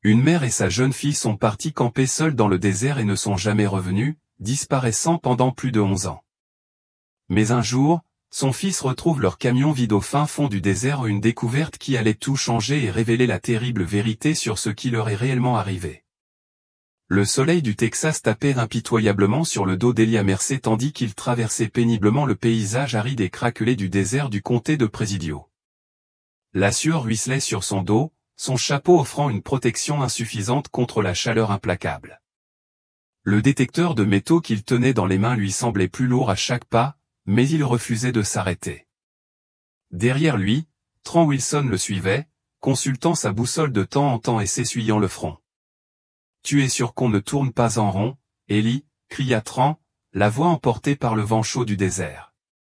Une mère et sa jeune fille sont partis camper seuls dans le désert et ne sont jamais revenus, disparaissant pendant plus de 11 ans. Mais un jour, son fils retrouve leur camion vide au fin fond du désert, une découverte qui allait tout changer et révéler la terrible vérité sur ce qui leur est réellement arrivé. Le soleil du Texas tapait impitoyablement sur le dos d'Eli Amersé tandis qu'il traversait péniblement le paysage aride et craquelé du désert du comté de Presidio. La sueur ruisselait sur son dos, son chapeau offrant une protection insuffisante contre la chaleur implacable. Le détecteur de métaux qu'il tenait dans les mains lui semblait plus lourd à chaque pas, mais il refusait de s'arrêter. Derrière lui, Trent Wilson le suivait, consultant sa boussole de temps en temps et s'essuyant le front. « Tu es sûr qu'on ne tourne pas en rond, Eli ?» cria Trent, la voix emportée par le vent chaud du désert.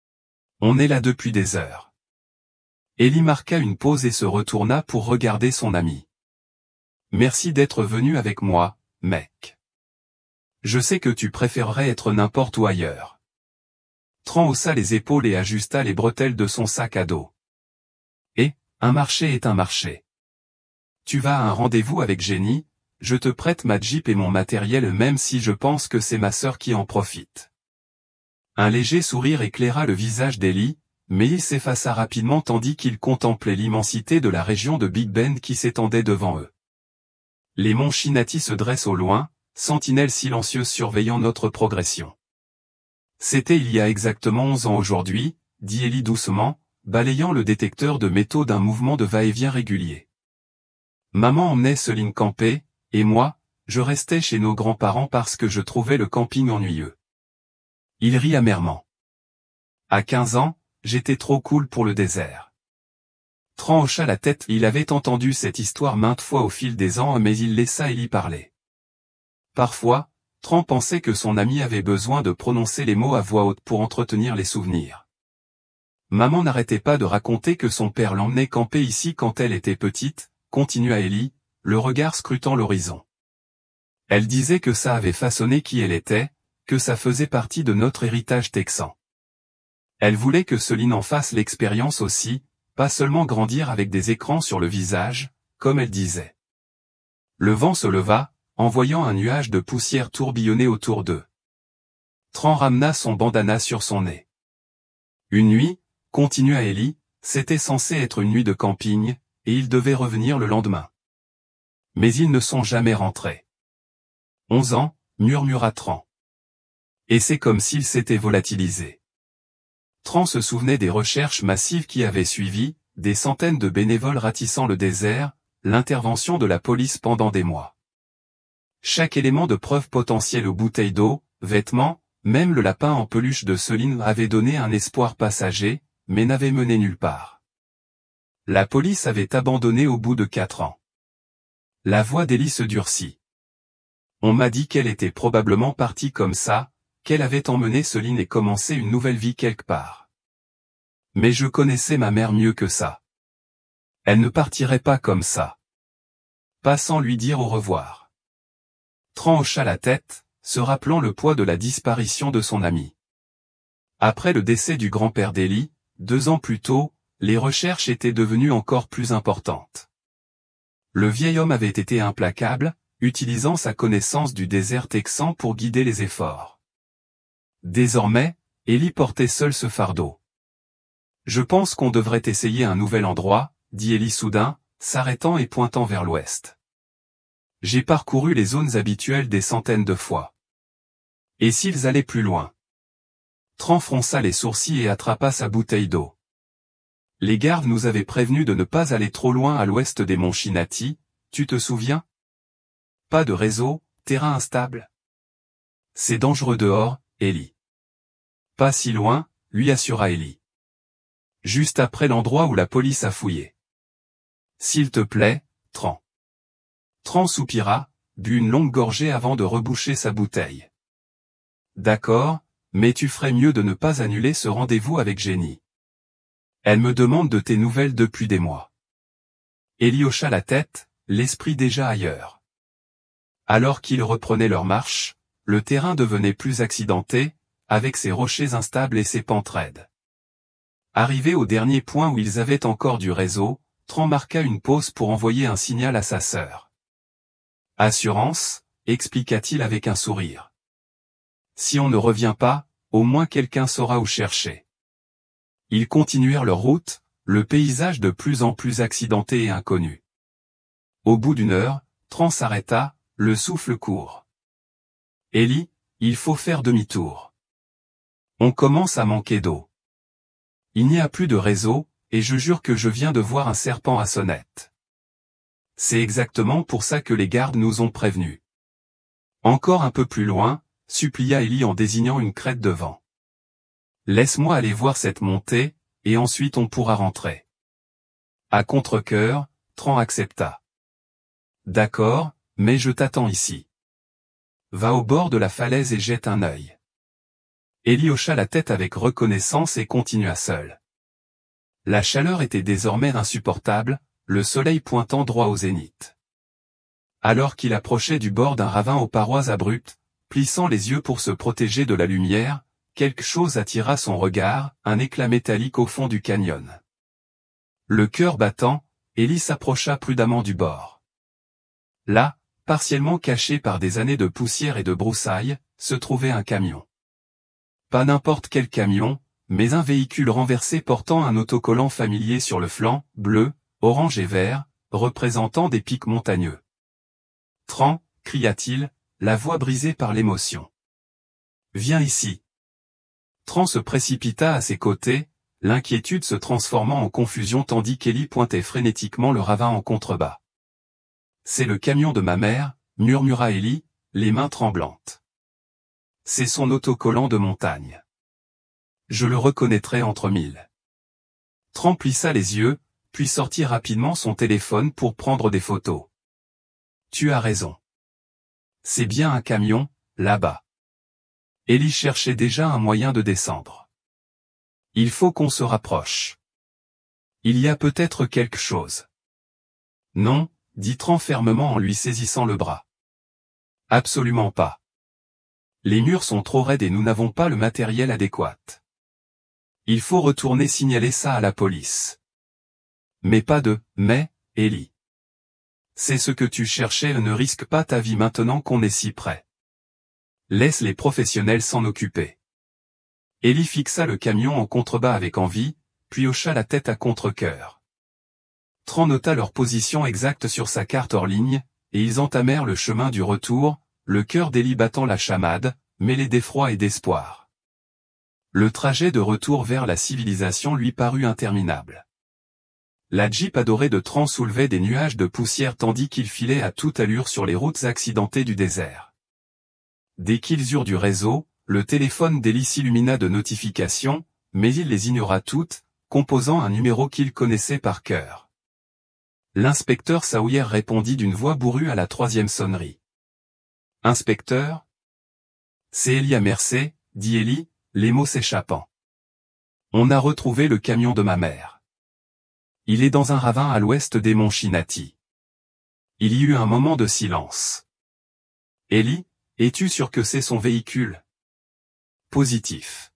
« On est là depuis des heures. » Eli marqua une pause et se retourna pour regarder son ami. « Merci d'être venu avec moi, mec. Je sais que tu préférerais être n'importe où ailleurs. » Trent haussa les épaules et ajusta les bretelles de son sac à dos. « Et, un marché est un marché. Tu vas à un rendez-vous avec Jenny, je te prête ma Jeep et mon matériel même si je pense que c'est ma sœur qui en profite. » Un léger sourire éclaira le visage d'Eli, mais il s'effaça rapidement tandis qu'il contemplait l'immensité de la région de Big Bend qui s'étendait devant eux. Les monts Chinati se dressent au loin, sentinelles silencieuses surveillant notre progression. C'était il y a exactement 11 ans aujourd'hui, dit Eli doucement, balayant le détecteur de métaux d'un mouvement de va-et-vient régulier. Maman emmenait Céline camper, et moi, je restais chez nos grands-parents parce que je trouvais le camping ennuyeux. Il rit amèrement. À 15 ans, j'étais trop cool pour le désert. Trent hocha la tête, il avait entendu cette histoire maintes fois au fil des ans mais il laissa Eli parler. Parfois, Trent pensait que son ami avait besoin de prononcer les mots à voix haute pour entretenir les souvenirs. Maman n'arrêtait pas de raconter que son père l'emmenait camper ici quand elle était petite, continua Eli, le regard scrutant l'horizon. Elle disait que ça avait façonné qui elle était, que ça faisait partie de notre héritage texan. Elle voulait que Céline en fasse l'expérience aussi, pas seulement grandir avec des écrans sur le visage, comme elle disait. Le vent se leva, envoyant un nuage de poussière tourbillonner autour d'eux. Trent ramena son bandana sur son nez. Une nuit, continua Eli, c'était censé être une nuit de camping, et ils devaient revenir le lendemain. Mais ils ne sont jamais rentrés. 11 ans, murmura Trent. Et c'est comme s'il s'était volatilisé. Trent se souvenait des recherches massives qui avaient suivi, des centaines de bénévoles ratissant le désert, l'intervention de la police pendant des mois. Chaque élément de preuve potentielle aux bouteilles d'eau, vêtements, même le lapin en peluche de Céline avait donné un espoir passager, mais n'avait mené nulle part. La police avait abandonné au bout de 4 ans. La voix d'Eli se durcit. On m'a dit qu'elle était probablement partie comme ça, qu'elle avait emmené Céline et commencé une nouvelle vie quelque part. Mais je connaissais ma mère mieux que ça. Elle ne partirait pas comme ça. Pas sans lui dire au revoir. Trent hocha la tête, se rappelant le poids de la disparition de son ami. Après le décès du grand-père d'Eli, 2 ans plus tôt, les recherches étaient devenues encore plus importantes. Le vieil homme avait été implacable, utilisant sa connaissance du désert texan pour guider les efforts. Désormais, Eli portait seul ce fardeau. « Je pense qu'on devrait essayer un nouvel endroit, » dit Eli soudain, s'arrêtant et pointant vers l'ouest. « J'ai parcouru les zones habituelles des centaines de fois. Et s'ils allaient plus loin ?» Trent fronça les sourcils et attrapa sa bouteille d'eau. « Les gardes nous avaient prévenus de ne pas aller trop loin à l'ouest des monts Chinati, tu te souviens? Pas de réseau, terrain instable. C'est dangereux dehors, Eli. » Pas si loin, lui assura Eli. Juste après l'endroit où la police a fouillé. S'il te plaît, Trent. Trent soupira, but une longue gorgée avant de reboucher sa bouteille. D'accord, mais tu ferais mieux de ne pas annuler ce rendez-vous avec Jenny. Elle me demande de tes nouvelles depuis des mois. Eli hocha la tête, l'esprit déjà ailleurs. Alors qu'ils reprenaient leur marche, le terrain devenait plus accidenté, avec ses rochers instables et ses pentes raides. Arrivé au dernier point où ils avaient encore du réseau, Trent marqua une pause pour envoyer un signal à sa sœur. Assurance, expliqua-t-il avec un sourire. Si on ne revient pas, au moins quelqu'un saura où chercher. Ils continuèrent leur route, le paysage de plus en plus accidenté et inconnu. Au bout d'une heure, Tran s'arrêta, le souffle court. Ellie, il faut faire demi-tour. On commence à manquer d'eau. Il n'y a plus de réseau, et je jure que je viens de voir un serpent à sonnette. C'est exactement pour ça que les gardes nous ont prévenus. Encore un peu plus loin, supplia Ellie en désignant une crête devant. Laisse-moi aller voir cette montée, et ensuite on pourra rentrer. À contre-cœur, Tran accepta. D'accord, mais je t'attends ici. Va au bord de la falaise et jette un œil. Ellie hocha la tête avec reconnaissance et continua seule. La chaleur était désormais insupportable, le soleil pointant droit au zénith. Alors qu'il approchait du bord d'un ravin aux parois abruptes, plissant les yeux pour se protéger de la lumière, quelque chose attira son regard, un éclat métallique au fond du canyon. Le cœur battant, Ellie s'approcha prudemment du bord. Là, partiellement caché par des années de poussière et de broussailles, se trouvait un camion. Pas n'importe quel camion, mais un véhicule renversé portant un autocollant familier sur le flanc, bleu, orange et vert, représentant des pics montagneux. « Tran » cria-t-il, la voix brisée par l'émotion. « Viens ici. » Tran se précipita à ses côtés, l'inquiétude se transformant en confusion tandis qu'Ellie pointait frénétiquement le ravin en contrebas. « C'est le camion de ma mère, » murmura Ellie, les mains tremblantes. « C'est son autocollant de montagne. Je le reconnaîtrai entre mille. » Tran plissa les yeux, puis sortit rapidement son téléphone pour prendre des photos. « Tu as raison. C'est bien un camion, là-bas. » Ellie cherchait déjà un moyen de descendre. « Il faut qu'on se rapproche. Il y a peut-être quelque chose. » « Non, » dit Tran fermement en lui saisissant le bras. « Absolument pas. Les murs sont trop raides et nous n'avons pas le matériel adéquat. Il faut retourner signaler ça à la police. » « Mais pas de « mais », Ellie. C'est ce que tu cherchais, ne risque pas ta vie maintenant qu'on est si près. Laisse les professionnels s'en occuper. Ellie fixa le camion en contrebas avec envie, puis hocha la tête à contre-cœur. Tran nota leur position exacte sur sa carte hors ligne, et ils entamèrent le chemin du retour, le cœur d'Ellie battant la chamade, mêlé d'effroi et d'espoir. Le trajet de retour vers la civilisation lui parut interminable. La Jeep adorée de Tran soulevait des nuages de poussière tandis qu'il filait à toute allure sur les routes accidentées du désert. Dès qu'ils eurent du réseau, le téléphone d'Ellie s'illumina de notifications, mais il les ignora toutes, composant un numéro qu'il connaissait par cœur. L'inspecteur Sawyer répondit d'une voix bourrue à la troisième sonnerie. « Inspecteur ? » « C'est Elia Mercé, » dit Ellie, les mots s'échappant. « On a retrouvé le camion de ma mère. Il est dans un ravin à l'ouest des monts Chinati. » Il y eut un moment de silence. « Ellie, es-tu sûr que c'est son véhicule ? » « Positif.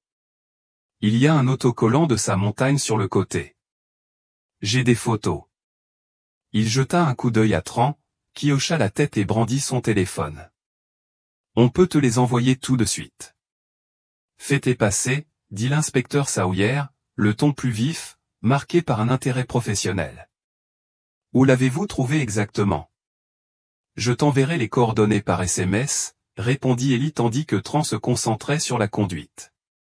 Il y a un autocollant de sa montagne sur le côté. J'ai des photos. » Il jeta un coup d'œil à Tran, qui hocha la tête et brandit son téléphone. « On peut te les envoyer tout de suite. »« Faites passer, » dit l'inspecteur Sawyer, le ton plus vif, marqué par un intérêt professionnel. « Où l'avez-vous trouvé exactement ? » « Je t'enverrai les coordonnées par SMS, » répondit Ellie tandis que Tran se concentrait sur la conduite.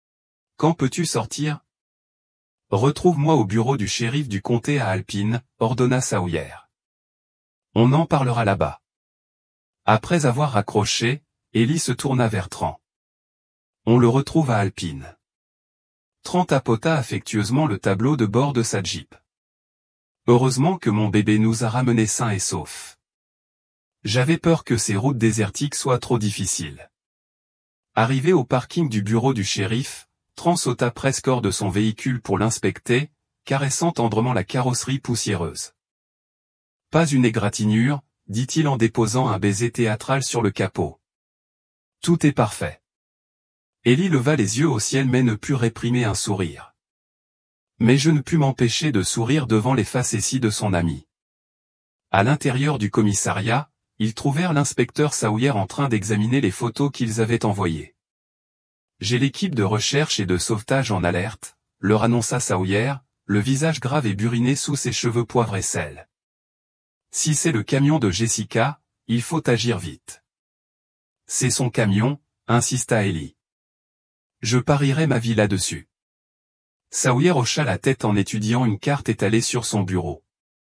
« Quand peux-tu sortir ? » « Retrouve-moi au bureau du shérif du comté à Alpine, » ordonna Sawyer. « On en parlera là-bas. » Après avoir raccroché, Ellie se tourna vers Tran. « On le retrouve à Alpine. » Tran tapota affectueusement le tableau de bord de sa Jeep. « Heureusement que mon bébé nous a ramenés sains et saufs. J'avais peur que ces routes désertiques soient trop difficiles. » Arrivé au parking du bureau du shérif, Tran sauta presque hors de son véhicule pour l'inspecter, caressant tendrement la carrosserie poussiéreuse. « Pas une égratignure, » dit-il en déposant un baiser théâtral sur le capot. « Tout est parfait. » Ellie leva les yeux au ciel mais ne put réprimer un sourire. Mais je ne pus m'empêcher de sourire devant les facéties de son ami. À l'intérieur du commissariat, ils trouvèrent l'inspecteur Sawyer en train d'examiner les photos qu'ils avaient envoyées. « J'ai l'équipe de recherche et de sauvetage en alerte », leur annonça Sawyer, le visage grave et buriné sous ses cheveux poivre et sel. « Si c'est le camion de Jessica, il faut agir vite. »« C'est son camion », insista Ellie. « Je parierais ma vie là-dessus. » Sawyer hocha la tête en étudiant une carte étalée sur son bureau.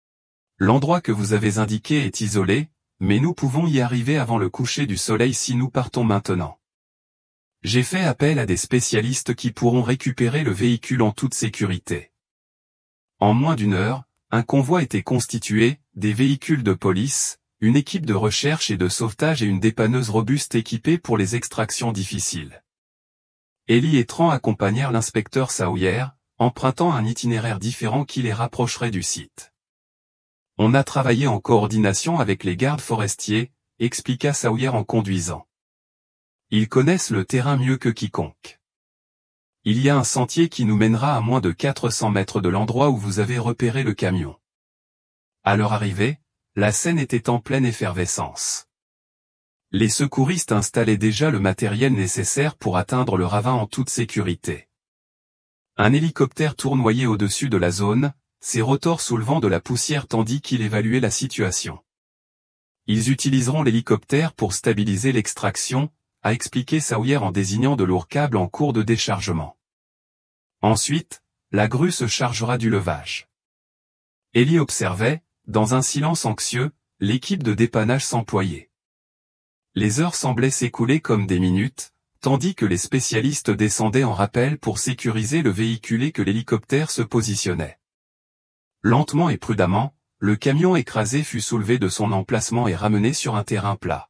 « L'endroit que vous avez indiqué est isolé, mais nous pouvons y arriver avant le coucher du soleil si nous partons maintenant. J'ai fait appel à des spécialistes qui pourront récupérer le véhicule en toute sécurité. » En moins d'une heure, un convoi était constitué, des véhicules de police, une équipe de recherche et de sauvetage et une dépanneuse robuste équipée pour les extractions difficiles. Ellie et Tran accompagnèrent l'inspecteur Sawyer, empruntant un itinéraire différent qui les rapprocherait du site. « On a travaillé en coordination avec les gardes forestiers », expliqua Sawyer en conduisant. « Ils connaissent le terrain mieux que quiconque. Il y a un sentier qui nous mènera à moins de 400 mètres de l'endroit où vous avez repéré le camion. » À leur arrivée, la scène était en pleine effervescence. Les secouristes installaient déjà le matériel nécessaire pour atteindre le ravin en toute sécurité. Un hélicoptère tournoyait au-dessus de la zone, ses rotors soulevant de la poussière tandis qu'il évaluait la situation. « Ils utiliseront l'hélicoptère pour stabiliser l'extraction », a expliqué Sawyer en désignant de lourds câbles en cours de déchargement. Ensuite, la grue se chargera du levage. Ellie observait, dans un silence anxieux, l'équipe de dépannage s'employer. Les heures semblaient s'écouler comme des minutes, tandis que les spécialistes descendaient en rappel pour sécuriser le véhicule et que l'hélicoptère se positionnait. Lentement et prudemment, le camion écrasé fut soulevé de son emplacement et ramené sur un terrain plat.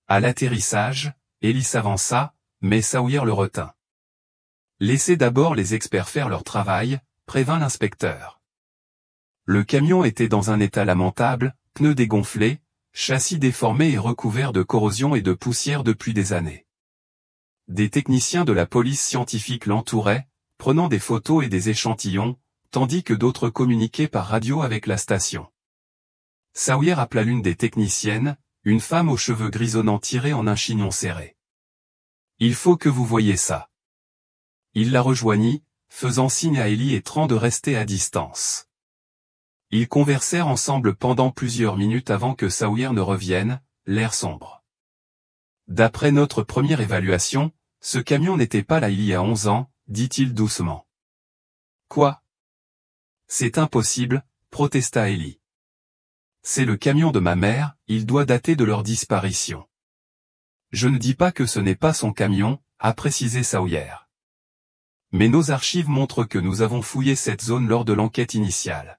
À l'atterrissage, Ellie s'avança, mais Sawyer le retint. « Laissez d'abord les experts faire leur travail », prévint l'inspecteur. Le camion était dans un état lamentable, pneus dégonflés, châssis déformé et recouvert de corrosion et de poussière depuis des années. Des techniciens de la police scientifique l'entouraient, prenant des photos et des échantillons, tandis que d'autres communiquaient par radio avec la station. Sawyer appela l'une des techniciennes, une femme aux cheveux grisonnants tirés en un chignon serré. « Il faut que vous voyiez ça. » Il la rejoignit, faisant signe à Ellie et Tran de rester à distance. Ils conversèrent ensemble pendant plusieurs minutes avant que Sawyer ne revienne, l'air sombre. « D'après notre première évaluation, ce camion n'était pas là il y a 11 ans, dit-il doucement. « Quoi ? C'est impossible, protesta Ellie. C'est le camion de ma mère, il doit dater de leur disparition. Je ne dis pas que ce n'est pas son camion, a précisé Sawyer. Mais nos archives montrent que nous avons fouillé cette zone lors de l'enquête initiale.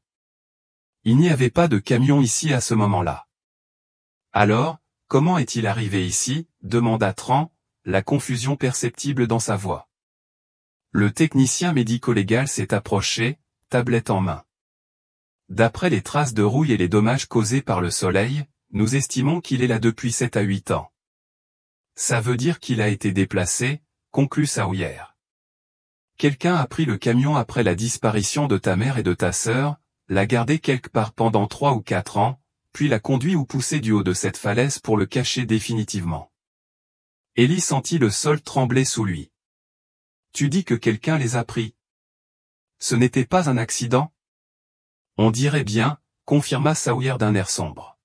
Il n'y avait pas de camion ici à ce moment-là. Alors, comment est-il arrivé ici, demanda Tran, la confusion perceptible dans sa voix. Le technicien médico-légal s'est approché, tablette en main. D'après les traces de rouille et les dommages causés par le soleil, nous estimons qu'il est là depuis 7 à 8 ans. Ça veut dire qu'il a été déplacé, conclut Sawyer. Quelqu'un a pris le camion après la disparition de ta mère et de ta sœur, l'a gardé quelque part pendant 3 ou 4 ans, puis l'a conduit ou poussé du haut de cette falaise pour le cacher définitivement. Ellie sentit le sol trembler sous lui. Tu dis que quelqu'un les a pris. Ce n'était pas un accident ? On dirait bien, confirma Sawyer d'un air sombre.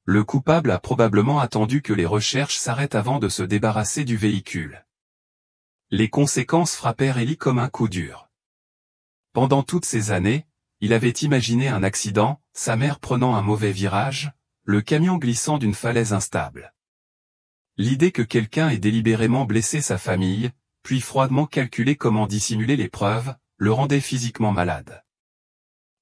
Le coupable a probablement attendu que les recherches s'arrêtent avant de se débarrasser du véhicule. Les conséquences frappèrent Ellie comme un coup dur. Pendant toutes ces années, il avait imaginé un accident, sa mère prenant un mauvais virage, le camion glissant d'une falaise instable. L'idée que quelqu'un ait délibérément blessé sa famille, puis froidement calculé comment dissimuler les preuves, le rendait physiquement malade.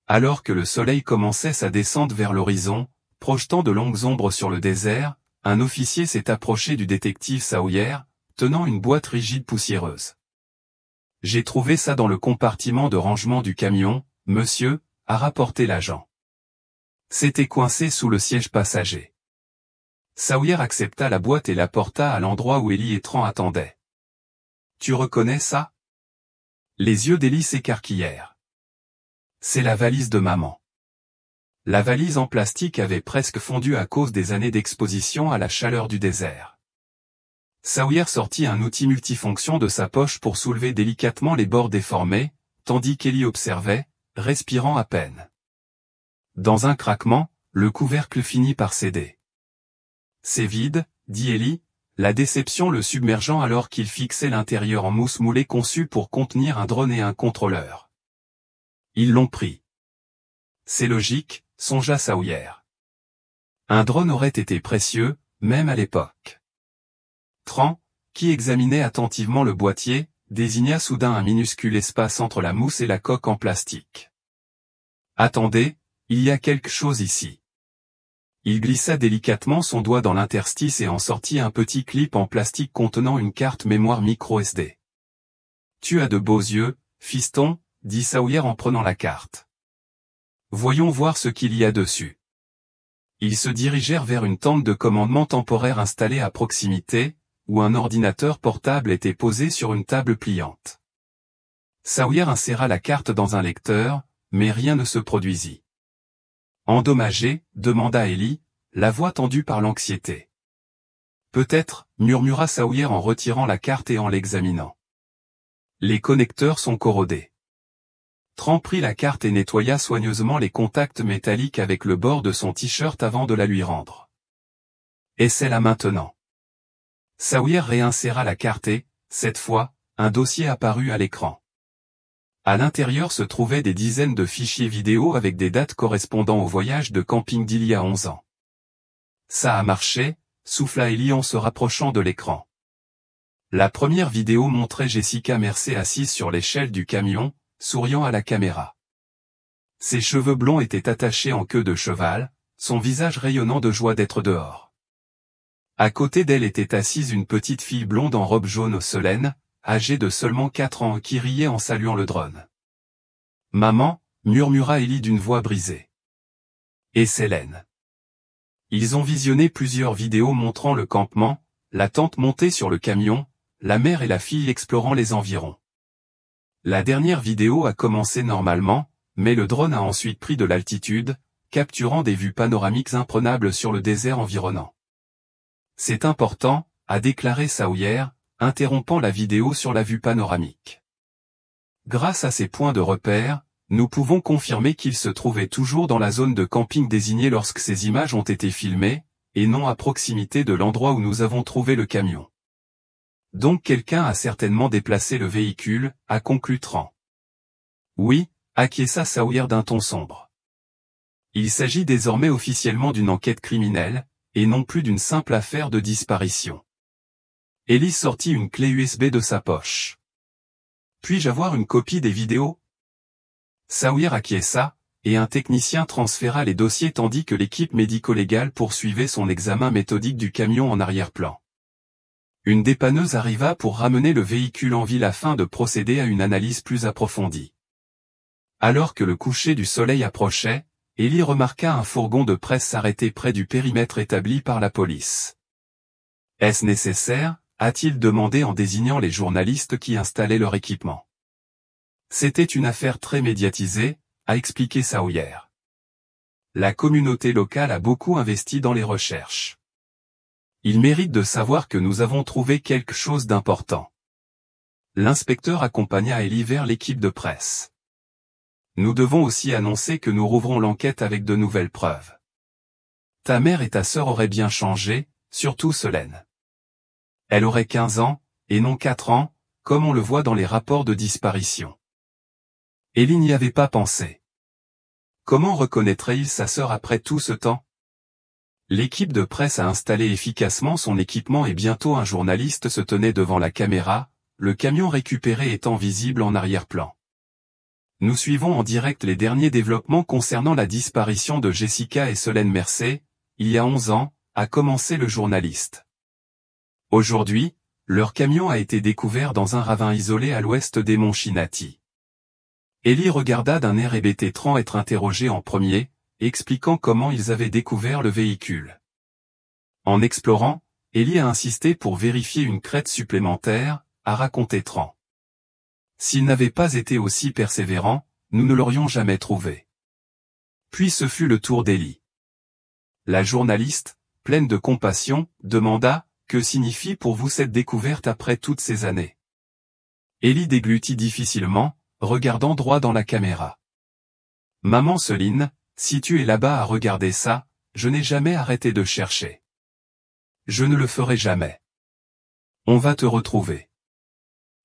Alors que le soleil commençait sa descente vers l'horizon, projetant de longues ombres sur le désert, un officier s'est approché du détective Sawyer, tenant une boîte rigide poussiéreuse. « J'ai trouvé ça dans le compartiment de rangement du camion, monsieur », a rapporté l'agent. C'était coincé sous le siège passager. Sawyer accepta la boîte et la porta à l'endroit où Ellie et Tran attendaient. « Tu reconnais ça ?» Les yeux d'Ellie s'écarquillèrent. « C'est la valise de maman. » La valise en plastique avait presque fondu à cause des années d'exposition à la chaleur du désert. Sawyer sortit un outil multifonction de sa poche pour soulever délicatement les bords déformés, tandis qu'Ellie observait, respirant à peine. Dans un craquement, le couvercle finit par céder. « C'est vide, » dit Ellie, la déception le submergeant alors qu'il fixait l'intérieur en mousse moulée conçu pour contenir un drone et un contrôleur. Ils l'ont pris. C'est logique, songea Sawyer. Un drone aurait été précieux, même à l'époque. Tran, qui examinait attentivement le boîtier, désigna soudain un minuscule espace entre la mousse et la coque en plastique. « Attendez, il y a quelque chose ici. » Il glissa délicatement son doigt dans l'interstice et en sortit un petit clip en plastique contenant une carte mémoire micro SD. « Tu as de beaux yeux, fiston, » dit Sawyer en prenant la carte. « Voyons voir ce qu'il y a dessus. » Ils se dirigèrent vers une tente de commandement temporaire installée à proximité, où un ordinateur portable était posé sur une table pliante. Sawyer inséra la carte dans un lecteur, mais rien ne se produisit. Endommagé, demanda Ellie, la voix tendue par l'anxiété. Peut-être, murmura Sawyer en retirant la carte et en l'examinant. Les connecteurs sont corrodés. Tran prit la carte et nettoya soigneusement les contacts métalliques avec le bord de son t-shirt avant de la lui rendre. Essaie-la maintenant. Sawyer réinséra la carte et, cette fois, un dossier apparut à l'écran. À l'intérieur se trouvaient des dizaines de fichiers vidéo avec des dates correspondant au voyage de camping d'il y a 11 ans. Ça a marché, souffla Ellie en se rapprochant de l'écran. La première vidéo montrait Jessica Mercer assise sur l'échelle du camion, souriant à la caméra. Ses cheveux blonds étaient attachés en queue de cheval, son visage rayonnant de joie d'être dehors. À côté d'elle était assise une petite fille blonde en robe jaune au solène, âgée de seulement 4 ans qui riait en saluant le drone. « Maman » murmura Ellie d'une voix brisée. « Et Célène. » Ils ont visionné plusieurs vidéos montrant le campement, la tente montée sur le camion, la mère et la fille explorant les environs. La dernière vidéo a commencé normalement, mais le drone a ensuite pris de l'altitude, capturant des vues panoramiques imprenables sur le désert environnant. « C'est important », a déclaré Sawyer, interrompant la vidéo sur la vue panoramique. Grâce à ces points de repère, nous pouvons confirmer qu'il se trouvait toujours dans la zone de camping désignée lorsque ces images ont été filmées, et non à proximité de l'endroit où nous avons trouvé le camion. Donc quelqu'un a certainement déplacé le véhicule, a conclu Tran. Oui, acquiesça Sawyer d'un ton sombre. Il s'agit désormais officiellement d'une enquête criminelle, et non plus d'une simple affaire de disparition. Ellie sortit une clé USB de sa poche. Puis-je avoir une copie des vidéos? Sawyer acquiesça, et un technicien transféra les dossiers tandis que l'équipe médico-légale poursuivait son examen méthodique du camion en arrière-plan. Une dépanneuse arriva pour ramener le véhicule en ville afin de procéder à une analyse plus approfondie. Alors que le coucher du soleil approchait, Ellie remarqua un fourgon de presse s'arrêter près du périmètre établi par la police. « Est-ce nécessaire ?» a-t-il demandé en désignant les journalistes qui installaient leur équipement. C'était une affaire très médiatisée, a expliqué Sawyer. La communauté locale a beaucoup investi dans les recherches. Il mérite de savoir que nous avons trouvé quelque chose d'important. L'inspecteur accompagna Ellie vers l'équipe de presse. Nous devons aussi annoncer que nous rouvrons l'enquête avec de nouvelles preuves. Ta mère et ta sœur auraient bien changé, surtout Solène. Elle aurait 15 ans, et non 4 ans, comme on le voit dans les rapports de disparition. Ellie n'y avait pas pensé. Comment reconnaîtrait-il sa sœur après tout ce temps? L'équipe de presse a installé efficacement son équipement et bientôt un journaliste se tenait devant la caméra, le camion récupéré étant visible en arrière-plan. Nous suivons en direct les derniers développements concernant la disparition de Jessica et Solène Mercer, il y a 11 ans, a commencé le journaliste. Aujourd'hui, leur camion a été découvert dans un ravin isolé à l'ouest des monts Chinati. Ellie regarda d'un air hébété Tran être interrogé en premier, expliquant comment ils avaient découvert le véhicule. En explorant, Ellie a insisté pour vérifier une crête supplémentaire, a raconté Tran. S'il n'avait pas été aussi persévérant, nous ne l'aurions jamais trouvé. Puis ce fut le tour d'Ellie. La journaliste, pleine de compassion, demanda « Que signifie pour vous cette découverte après toutes ces années ?» Ellie déglutit difficilement, regardant droit dans la caméra. « Maman Céline, si tu es là-bas à regarder ça, je n'ai jamais arrêté de chercher. Je ne le ferai jamais. On va te retrouver. »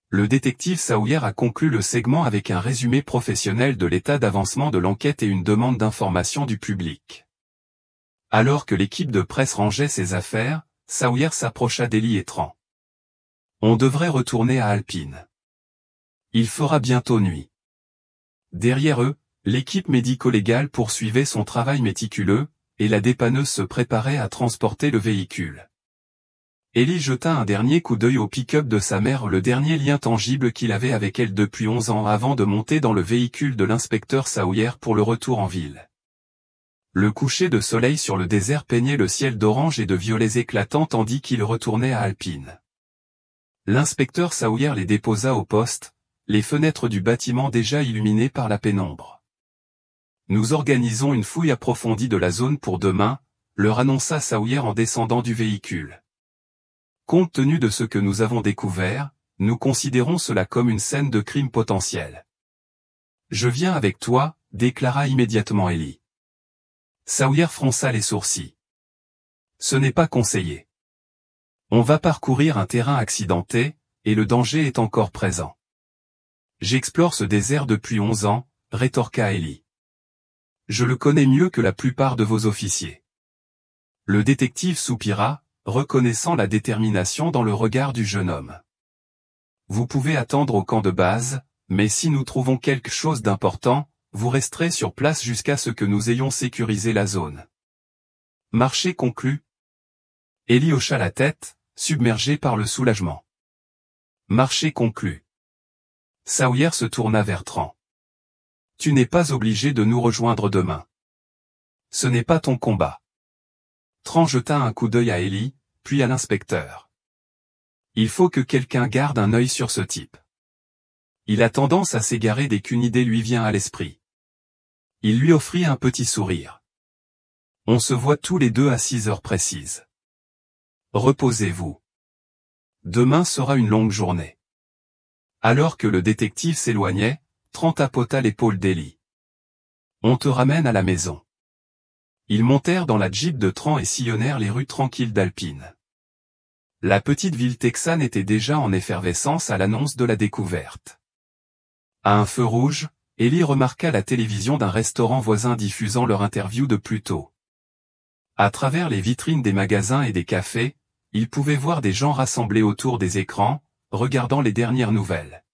Le détective Sawyer a conclu le segment avec un résumé professionnel de l'état d'avancement de l'enquête et une demande d'information du public. Alors que l'équipe de presse rangeait ses affaires, Sawyer s'approcha d'Ellie et Tran. « On devrait retourner à Alpine. Il fera bientôt nuit. » Derrière eux, l'équipe médico-légale poursuivait son travail méticuleux, et la dépanneuse se préparait à transporter le véhicule. Ellie jeta un dernier coup d'œil au pick-up de sa mère, le dernier lien tangible qu'il avait avec elle depuis 11 ans avant de monter dans le véhicule de l'inspecteur Sawyer pour le retour en ville. Le coucher de soleil sur le désert peignait le ciel d'orange et de violets éclatants tandis qu'il retournait à Alpine. L'inspecteur Sawyer les déposa au poste, les fenêtres du bâtiment déjà illuminées par la pénombre. « Nous organisons une fouille approfondie de la zone pour demain », leur annonça Sawyer en descendant du véhicule. « Compte tenu de ce que nous avons découvert, nous considérons cela comme une scène de crime potentiel. »« Je viens avec toi », déclara immédiatement Ellie. Sawyer fronça les sourcils. « Ce n'est pas conseillé. On va parcourir un terrain accidenté, et le danger est encore présent. »« J'explore ce désert depuis 11 ans, rétorqua Ellie. « Je le connais mieux que la plupart de vos officiers. » Le détective soupira, reconnaissant la détermination dans le regard du jeune homme. « Vous pouvez attendre au camp de base, mais si nous trouvons quelque chose d'important, vous resterez sur place jusqu'à ce que nous ayons sécurisé la zone. » Marché conclu. Ellie hocha la tête, submergée par le soulagement. Marché conclu. Sawyer se tourna vers Tran. « Tu n'es pas obligé de nous rejoindre demain. Ce n'est pas ton combat. » Tran jeta un coup d'œil à Ellie, puis à l'inspecteur. « Il faut que quelqu'un garde un œil sur ce type. Il a tendance à s'égarer dès qu'une idée lui vient à l'esprit. » Il lui offrit un petit sourire. « On se voit tous les deux à 6 heures précises. Reposez-vous. Demain sera une longue journée. » Alors que le détective s'éloignait, Tran tapota l'épaule d'Ellie. « On te ramène à la maison. » Ils montèrent dans la Jeep de Tran et sillonnèrent les rues tranquilles d'Alpine. La petite ville texane était déjà en effervescence à l'annonce de la découverte. À un feu rouge, Ellie remarqua la télévision d'un restaurant voisin diffusant leur interview de plus tôt. À travers les vitrines des magasins et des cafés, ils pouvaient voir des gens rassemblés autour des écrans, regardant les dernières nouvelles.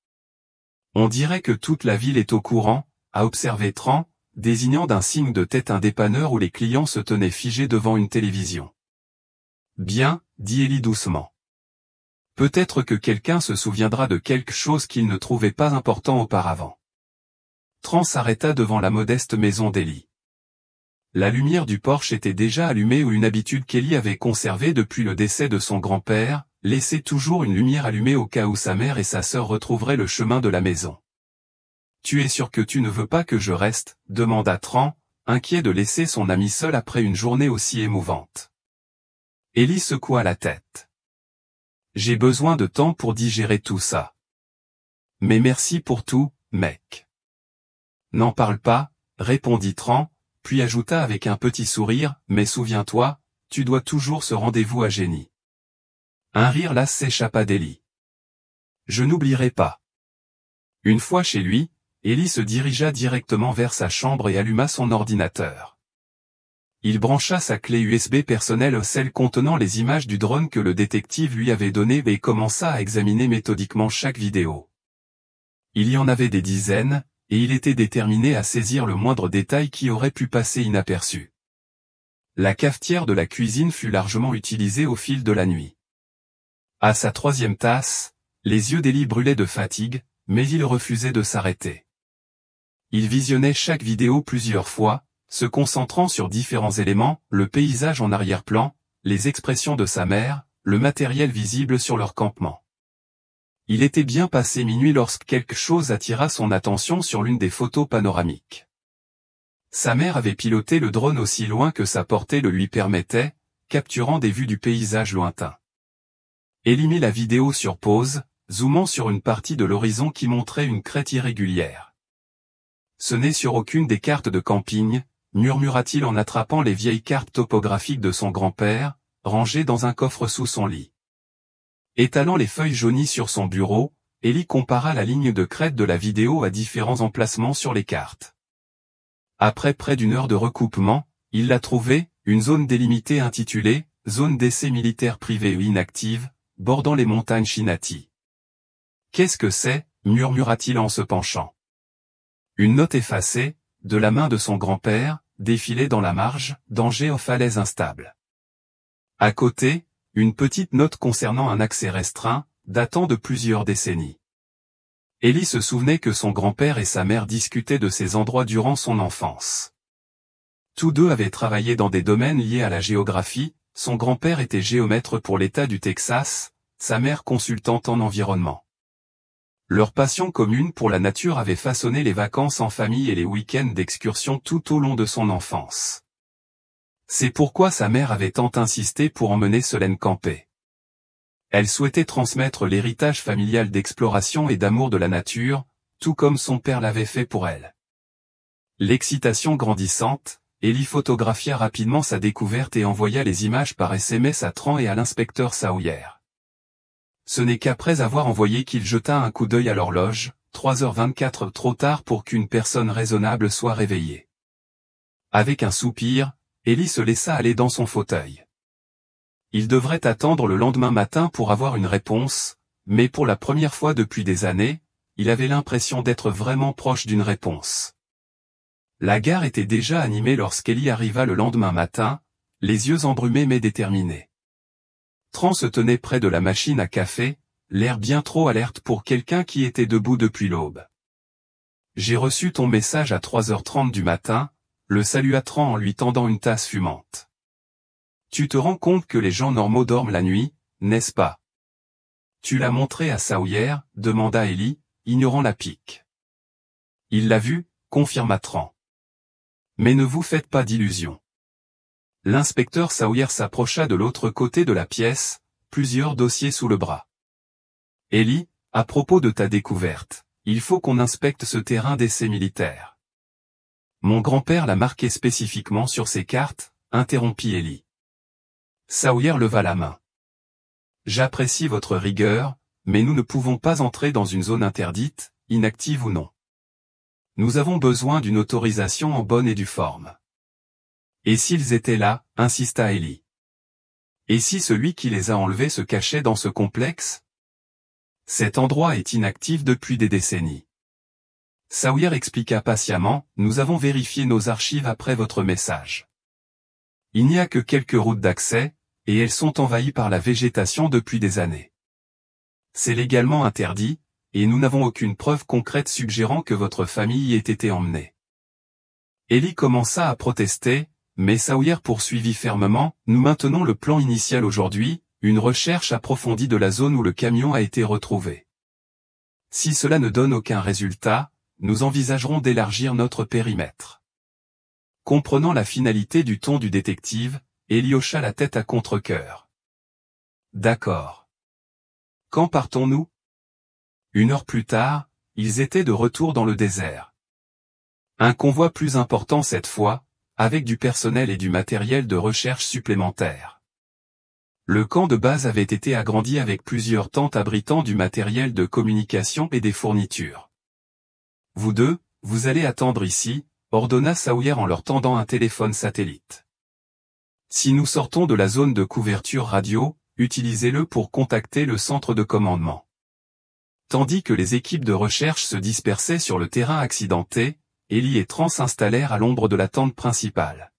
« On dirait que toute la ville est au courant », a observé Tran, désignant d'un signe de tête un dépanneur où les clients se tenaient figés devant une télévision. « Bien, » dit Ellie doucement. « Peut-être que quelqu'un se souviendra de quelque chose qu'il ne trouvait pas important auparavant. » Tran s'arrêta devant la modeste maison d'Ellie. La lumière du porche était déjà allumée, ou une habitude qu'Ellie avait conservée depuis le décès de son grand-père, laisser toujours une lumière allumée au cas où sa mère et sa sœur retrouveraient le chemin de la maison. « Tu es sûr que tu ne veux pas que je reste ?» demanda Tran, inquiet de laisser son ami seul après une journée aussi émouvante. Ellie secoua la tête. « J'ai besoin de temps pour digérer tout ça. Mais merci pour tout, mec. »« N'en parle pas, » répondit Tran, puis ajouta avec un petit sourire, « mais souviens-toi, tu dois toujours ce rendez-vous à Jenny. » Un rire las s'échappa d'Ellie. « Je n'oublierai pas. » Une fois chez lui, Ellie se dirigea directement vers sa chambre et alluma son ordinateur. Il brancha sa clé USB personnelle, celle contenant les images du drone que le détective lui avait donné, et commença à examiner méthodiquement chaque vidéo. Il y en avait des dizaines, et il était déterminé à saisir le moindre détail qui aurait pu passer inaperçu. La cafetière de la cuisine fut largement utilisée au fil de la nuit. À sa 3e tasse, les yeux d'Ellie brûlaient de fatigue, mais il refusait de s'arrêter. Il visionnait chaque vidéo plusieurs fois, se concentrant sur différents éléments, le paysage en arrière-plan, les expressions de sa mère, le matériel visible sur leur campement. Il était bien passé minuit lorsque quelque chose attira son attention sur l'une des photos panoramiques. Sa mère avait piloté le drone aussi loin que sa portée le lui permettait, capturant des vues du paysage lointain. Ellie mit la vidéo sur pause, zoomant sur une partie de l'horizon qui montrait une crête irrégulière. Ce n'est sur aucune des cartes de camping, murmura-t-il en attrapant les vieilles cartes topographiques de son grand-père, rangées dans un coffre sous son lit. Étalant les feuilles jaunies sur son bureau, Ellie compara la ligne de crête de la vidéo à différents emplacements sur les cartes. Après près d'une heure de recoupement, il l'a trouvé, une zone délimitée intitulée « Zone d'essai militaire privée inactive », bordant les montagnes Chinati. « Qu'est-ce que c'est » murmura-t-il en se penchant. Une note effacée, de la main de son grand-père, défilait dans la marge, danger aux falaises instables. À côté, une petite note concernant un accès restreint, datant de plusieurs décennies. Ellie se souvenait que son grand-père et sa mère discutaient de ces endroits durant son enfance. Tous deux avaient travaillé dans des domaines liés à la géographie, son grand-père était géomètre pour l'État du Texas, sa mère consultante en environnement. Leur passion commune pour la nature avait façonné les vacances en famille et les week-ends d'excursion tout au long de son enfance. C'est pourquoi sa mère avait tant insisté pour emmener Solène camper. Elle souhaitait transmettre l'héritage familial d'exploration et d'amour de la nature, tout comme son père l'avait fait pour elle. L'excitation grandissante, Ellie photographia rapidement sa découverte et envoya les images par SMS à Tran et à l'inspecteur Sawyer. Ce n'est qu'après avoir envoyé qu'il jeta un coup d'œil à l'horloge, 3h24 trop tard pour qu'une personne raisonnable soit réveillée. Avec un soupir, Ellie se laissa aller dans son fauteuil. Il devrait attendre le lendemain matin pour avoir une réponse, mais pour la première fois depuis des années, il avait l'impression d'être vraiment proche d'une réponse. La gare était déjà animée lorsqu'Ellie arriva le lendemain matin, les yeux embrumés mais déterminés. Tran se tenait près de la machine à café, l'air bien trop alerte pour quelqu'un qui était debout depuis l'aube. « J'ai reçu ton message à 3h30 du matin », le salua Tran en lui tendant une tasse fumante. « Tu te rends compte que les gens normaux dorment la nuit, n'est-ce pas ?»« Tu l'as montré à Sawyer ?» demanda Ellie, ignorant la pique. « Il l'a vu » confirma Tran. « Mais ne vous faites pas d'illusions. » L'inspecteur Sawyer s'approcha de l'autre côté de la pièce, plusieurs dossiers sous le bras. « Ellie, à propos de ta découverte, il faut qu'on inspecte ce terrain d'essai militaire. »« Mon grand-père l'a marqué spécifiquement sur ses cartes » interrompit Ellie. Sawyer leva la main. « J'apprécie votre rigueur, mais nous ne pouvons pas entrer dans une zone interdite, inactive ou non. Nous avons besoin d'une autorisation en bonne et due forme. » « Et s'ils étaient là » insista Ellie. « Et si celui qui les a enlevés se cachait dans ce complexe ? Cet endroit est inactif depuis des décennies. » Sawyer expliqua patiemment, « Nous avons vérifié nos archives après votre message. Il n'y a que quelques routes d'accès, et elles sont envahies par la végétation depuis des années. C'est légalement interdit, et nous n'avons aucune preuve concrète suggérant que votre famille y ait été emmenée. » Ellie commença à protester, mais Sawyer poursuivit fermement, « Nous maintenons le plan initial aujourd'hui, une recherche approfondie de la zone où le camion a été retrouvé. Si cela ne donne aucun résultat, nous envisagerons d'élargir notre périmètre. » Comprenant la finalité du ton du détective, Ellie hocha la tête à contre-cœur. « D'accord. Quand partons-nous ? » 1 heure plus tard, ils étaient de retour dans le désert. Un convoi plus important cette fois, avec du personnel et du matériel de recherche supplémentaire. Le camp de base avait été agrandi avec plusieurs tentes abritant du matériel de communication et des fournitures. « Vous deux, vous allez attendre ici », ordonna Sawyer en leur tendant un téléphone satellite. « Si nous sortons de la zone de couverture radio, utilisez-le pour contacter le centre de commandement. » Tandis que les équipes de recherche se dispersaient sur le terrain accidenté, Ellie et Tran s'installèrent à l'ombre de la tente principale.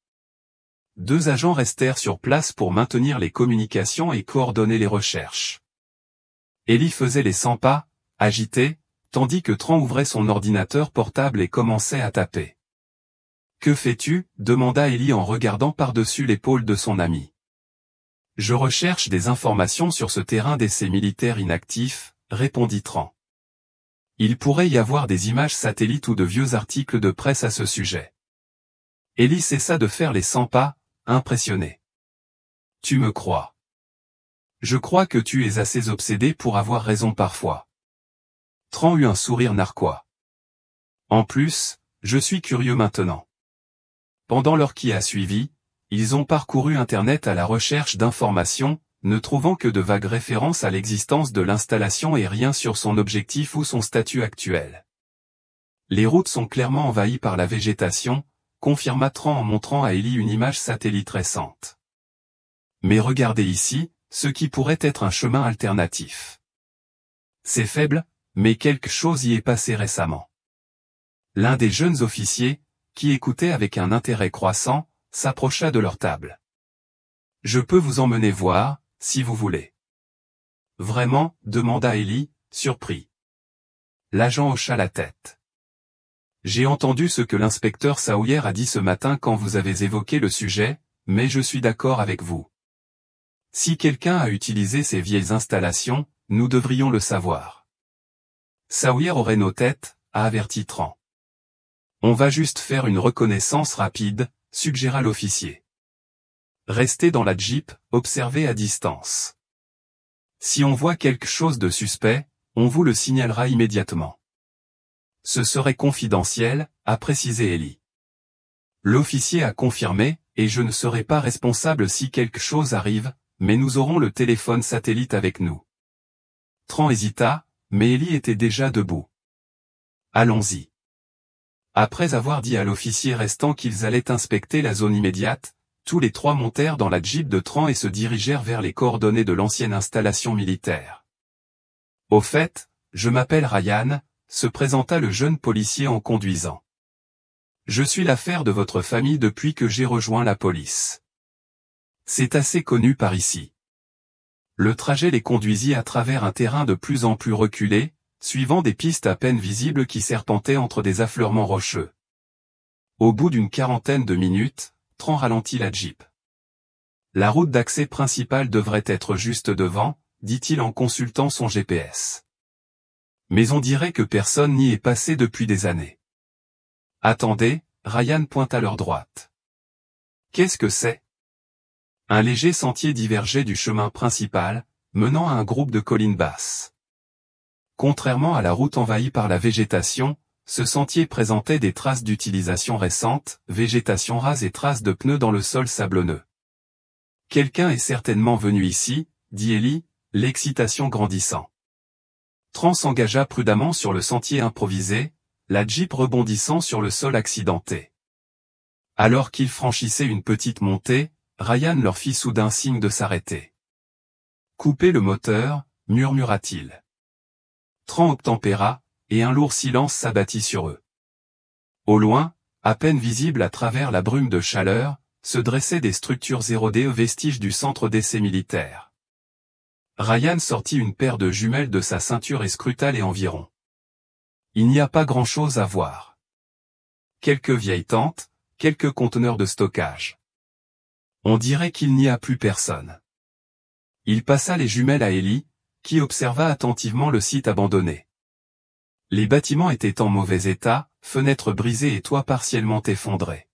2 agents restèrent sur place pour maintenir les communications et coordonner les recherches. Ellie faisait les 100 pas, agitée, tandis que Tran ouvrait son ordinateur portable et commençait à taper. « Que fais-tu » demanda Ellie en regardant par-dessus l'épaule de son ami. « Je recherche des informations sur ce terrain d'essai militaire inactif » répondit Tran. Il pourrait y avoir des images satellites ou de vieux articles de presse à ce sujet. Ellie cessa de faire les 100 pas, impressionné. Tu me crois? Je crois que tu es assez obsédé pour avoir raison parfois. Tran eut un sourire narquois. En plus, je suis curieux maintenant. Pendant l'heure qui a suivi, ils ont parcouru Internet à la recherche d'informations, ne trouvant que de vagues références à l'existence de l'installation et rien sur son objectif ou son statut actuel. Les routes sont clairement envahies par la végétation, confirma Tran en montrant à Ellie une image satellite récente. Mais regardez ici, ce qui pourrait être un chemin alternatif. C'est faible, mais quelque chose y est passé récemment. L'un des jeunes officiers, qui écoutait avec un intérêt croissant, s'approcha de leur table. Je peux vous emmener voir, si vous voulez. Vraiment, demanda Ellie, surpris. L'agent hocha la tête. J'ai entendu ce que l'inspecteur Sawyer a dit ce matin quand vous avez évoqué le sujet, mais je suis d'accord avec vous. Si quelqu'un a utilisé ces vieilles installations, nous devrions le savoir. Sawyer aurait nos têtes, a averti Tran. On va juste faire une reconnaissance rapide, suggéra l'officier. Restez dans la Jeep, observez à distance. Si on voit quelque chose de suspect, on vous le signalera immédiatement. Ce serait confidentiel, a précisé Ellie. L'officier a confirmé, et je ne serai pas responsable si quelque chose arrive, mais nous aurons le téléphone satellite avec nous. Tran hésita, mais Ellie était déjà debout. Allons-y. Après avoir dit à l'officier restant qu'ils allaient inspecter la zone immédiate, tous les trois montèrent dans la Jeep de Tran et se dirigèrent vers les coordonnées de l'ancienne installation militaire. Au fait, je m'appelle Ryan, se présenta le jeune policier en conduisant. Je suis l'affaire de votre famille depuis que j'ai rejoint la police. C'est assez connu par ici. Le trajet les conduisit à travers un terrain de plus en plus reculé, suivant des pistes à peine visibles qui serpentaient entre des affleurements rocheux. Au bout d'une quarantaine de minutes, Tran ralentit la Jeep. La route d'accès principale devrait être juste devant, dit-il en consultant son GPS. Mais on dirait que personne n'y est passé depuis des années. Attendez, Ryan pointe à leur droite. Qu'est-ce que c'est? Un léger sentier divergeait du chemin principal, menant à un groupe de collines basses. Contrairement à la route envahie par la végétation, ce sentier présentait des traces d'utilisation récente, végétation rase et traces de pneus dans le sol sablonneux. Quelqu'un est certainement venu ici, dit Ellie, l'excitation grandissant. Tran s'engagea prudemment sur le sentier improvisé, la Jeep rebondissant sur le sol accidenté. Alors qu'ils franchissaient une petite montée, Ryan leur fit soudain signe de s'arrêter. Coupez le moteur, murmura-t-il. Tran obtempéra, et un lourd silence s'abattit sur eux. Au loin, à peine visible à travers la brume de chaleur, se dressaient des structures érodées aux vestiges du centre d'essai militaire. Ryan sortit une paire de jumelles de sa ceinture et scruta les environs. Il n'y a pas grand-chose à voir. Quelques vieilles tentes, quelques conteneurs de stockage. On dirait qu'il n'y a plus personne. Il passa les jumelles à Ellie, qui observa attentivement le site abandonné. Les bâtiments étaient en mauvais état, fenêtres brisées et toits partiellement effondrés.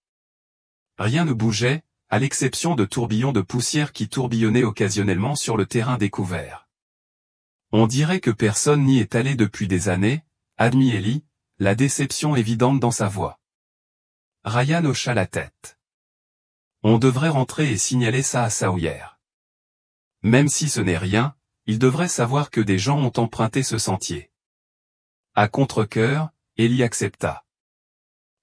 Rien ne bougeait, à l'exception de tourbillons de poussière qui tourbillonnaient occasionnellement sur le terrain découvert. On dirait que personne n'y est allé depuis des années, admit Ellie, la déception évidente dans sa voix. Ryan hocha la tête. On devrait rentrer et signaler ça à Sawyer. Même si ce n'est rien, il devrait savoir que des gens ont emprunté ce sentier. À contre-cœur, Ellie accepta.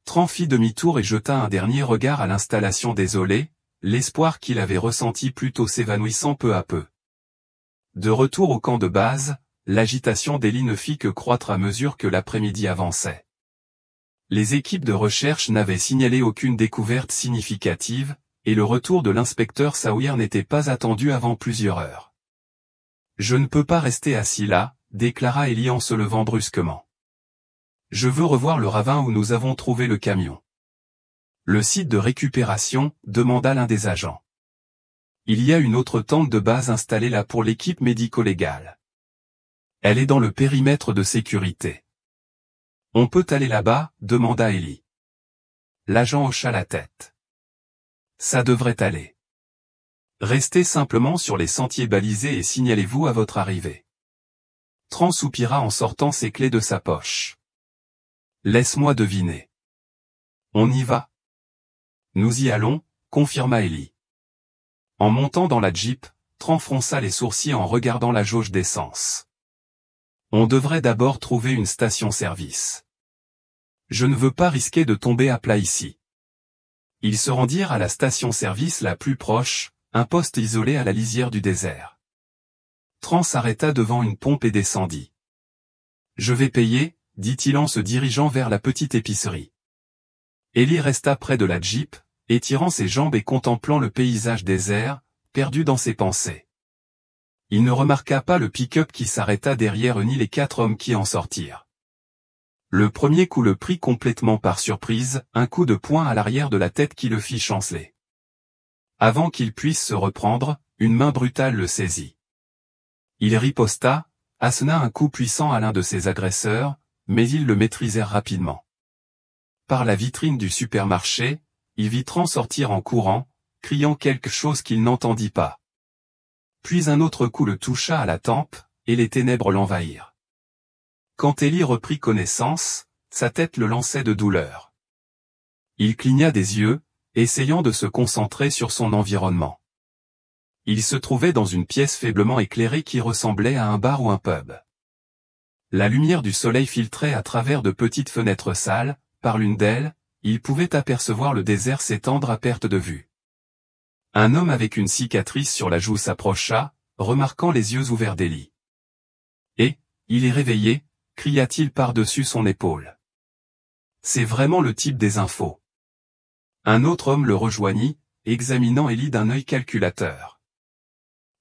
Tran fit demi-tour et jeta un dernier regard à l'installation désolée, l'espoir qu'il avait ressenti plus tôt s'évanouissant peu à peu. De retour au camp de base, l'agitation d'Ellie ne fit que croître à mesure que l'après-midi avançait. Les équipes de recherche n'avaient signalé aucune découverte significative, et le retour de l'inspecteur Sawyer n'était pas attendu avant plusieurs heures. Je ne peux pas rester assis là, déclara Ellie en se levant brusquement. Je veux revoir le ravin où nous avons trouvé le camion. Le site de récupération, demanda l'un des agents. Il y a une autre tente de base installée là pour l'équipe médico-légale. Elle est dans le périmètre de sécurité. On peut aller là-bas, demanda Ellie. L'agent hocha la tête. Ça devrait aller. Restez simplement sur les sentiers balisés et signalez-vous à votre arrivée. Tran soupira en sortant ses clés de sa poche. Laisse-moi deviner. On y va. Nous y allons, confirma Ellie. En montant dans la Jeep, Tran fronça les sourcils en regardant la jauge d'essence. On devrait d'abord trouver une station-service. Je ne veux pas risquer de tomber à plat ici. Ils se rendirent à la station-service la plus proche, un poste isolé à la lisière du désert. Tran s'arrêta devant une pompe et descendit. Je vais payer, dit-il en se dirigeant vers la petite épicerie. Ellie resta près de la Jeep, étirant ses jambes et contemplant le paysage désert, perdu dans ses pensées. Il ne remarqua pas le pick-up qui s'arrêta derrière eux ni les 4 hommes qui en sortirent. Le premier coup le prit complètement par surprise, un coup de poing à l'arrière de la tête qui le fit chanceler. Avant qu'il puisse se reprendre, une main brutale le saisit. Il riposta, assena un coup puissant à l'un de ses agresseurs, mais ils le maîtrisèrent rapidement. Par la vitrine du supermarché, il vit Tran sortir en courant, criant quelque chose qu'il n'entendit pas. Puis un autre coup le toucha à la tempe, et les ténèbres l'envahirent. Quand Ellie reprit connaissance, sa tête le lançait de douleur. Il cligna des yeux, essayant de se concentrer sur son environnement. Il se trouvait dans une pièce faiblement éclairée qui ressemblait à un bar ou un pub. La lumière du soleil filtrait à travers de petites fenêtres sales, par l'une d'elles, il pouvait apercevoir le désert s'étendre à perte de vue. Un homme avec une cicatrice sur la joue s'approcha, remarquant les yeux ouverts d'Ellie. « Et, il est réveillé !» cria-t-il par-dessus son épaule. C'est vraiment le type des infos. Un autre homme le rejoignit, examinant Ellie d'un œil calculateur.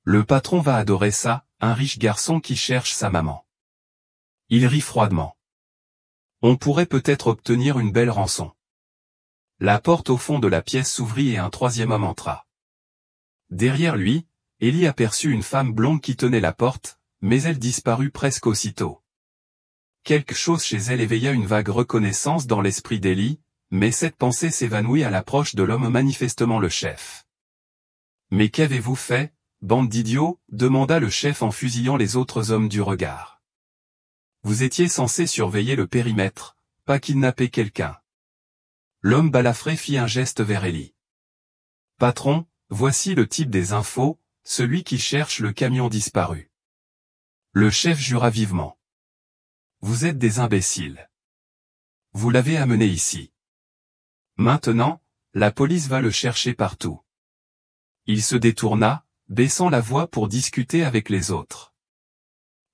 Le patron va adorer ça, un riche garçon qui cherche sa maman. Il rit froidement. On pourrait peut-être obtenir une belle rançon. La porte au fond de la pièce s'ouvrit et un troisième homme entra. Derrière lui, Ellie aperçut une femme blonde qui tenait la porte, mais elle disparut presque aussitôt. Quelque chose chez elle éveilla une vague reconnaissance dans l'esprit d'Ellie, mais cette pensée s'évanouit à l'approche de l'homme manifestement le chef. « Mais qu'avez-vous fait, bande d'idiots ?» demanda le chef en fusillant les autres hommes du regard. « Vous étiez censé surveiller le périmètre, pas kidnapper quelqu'un. » L'homme balafré fit un geste vers Ellie. « Patron, voici le type des infos, celui qui cherche le camion disparu. » Le chef jura vivement. « Vous êtes des imbéciles. Vous l'avez amené ici. Maintenant, la police va le chercher partout. » Il se détourna, baissant la voix pour discuter avec les autres.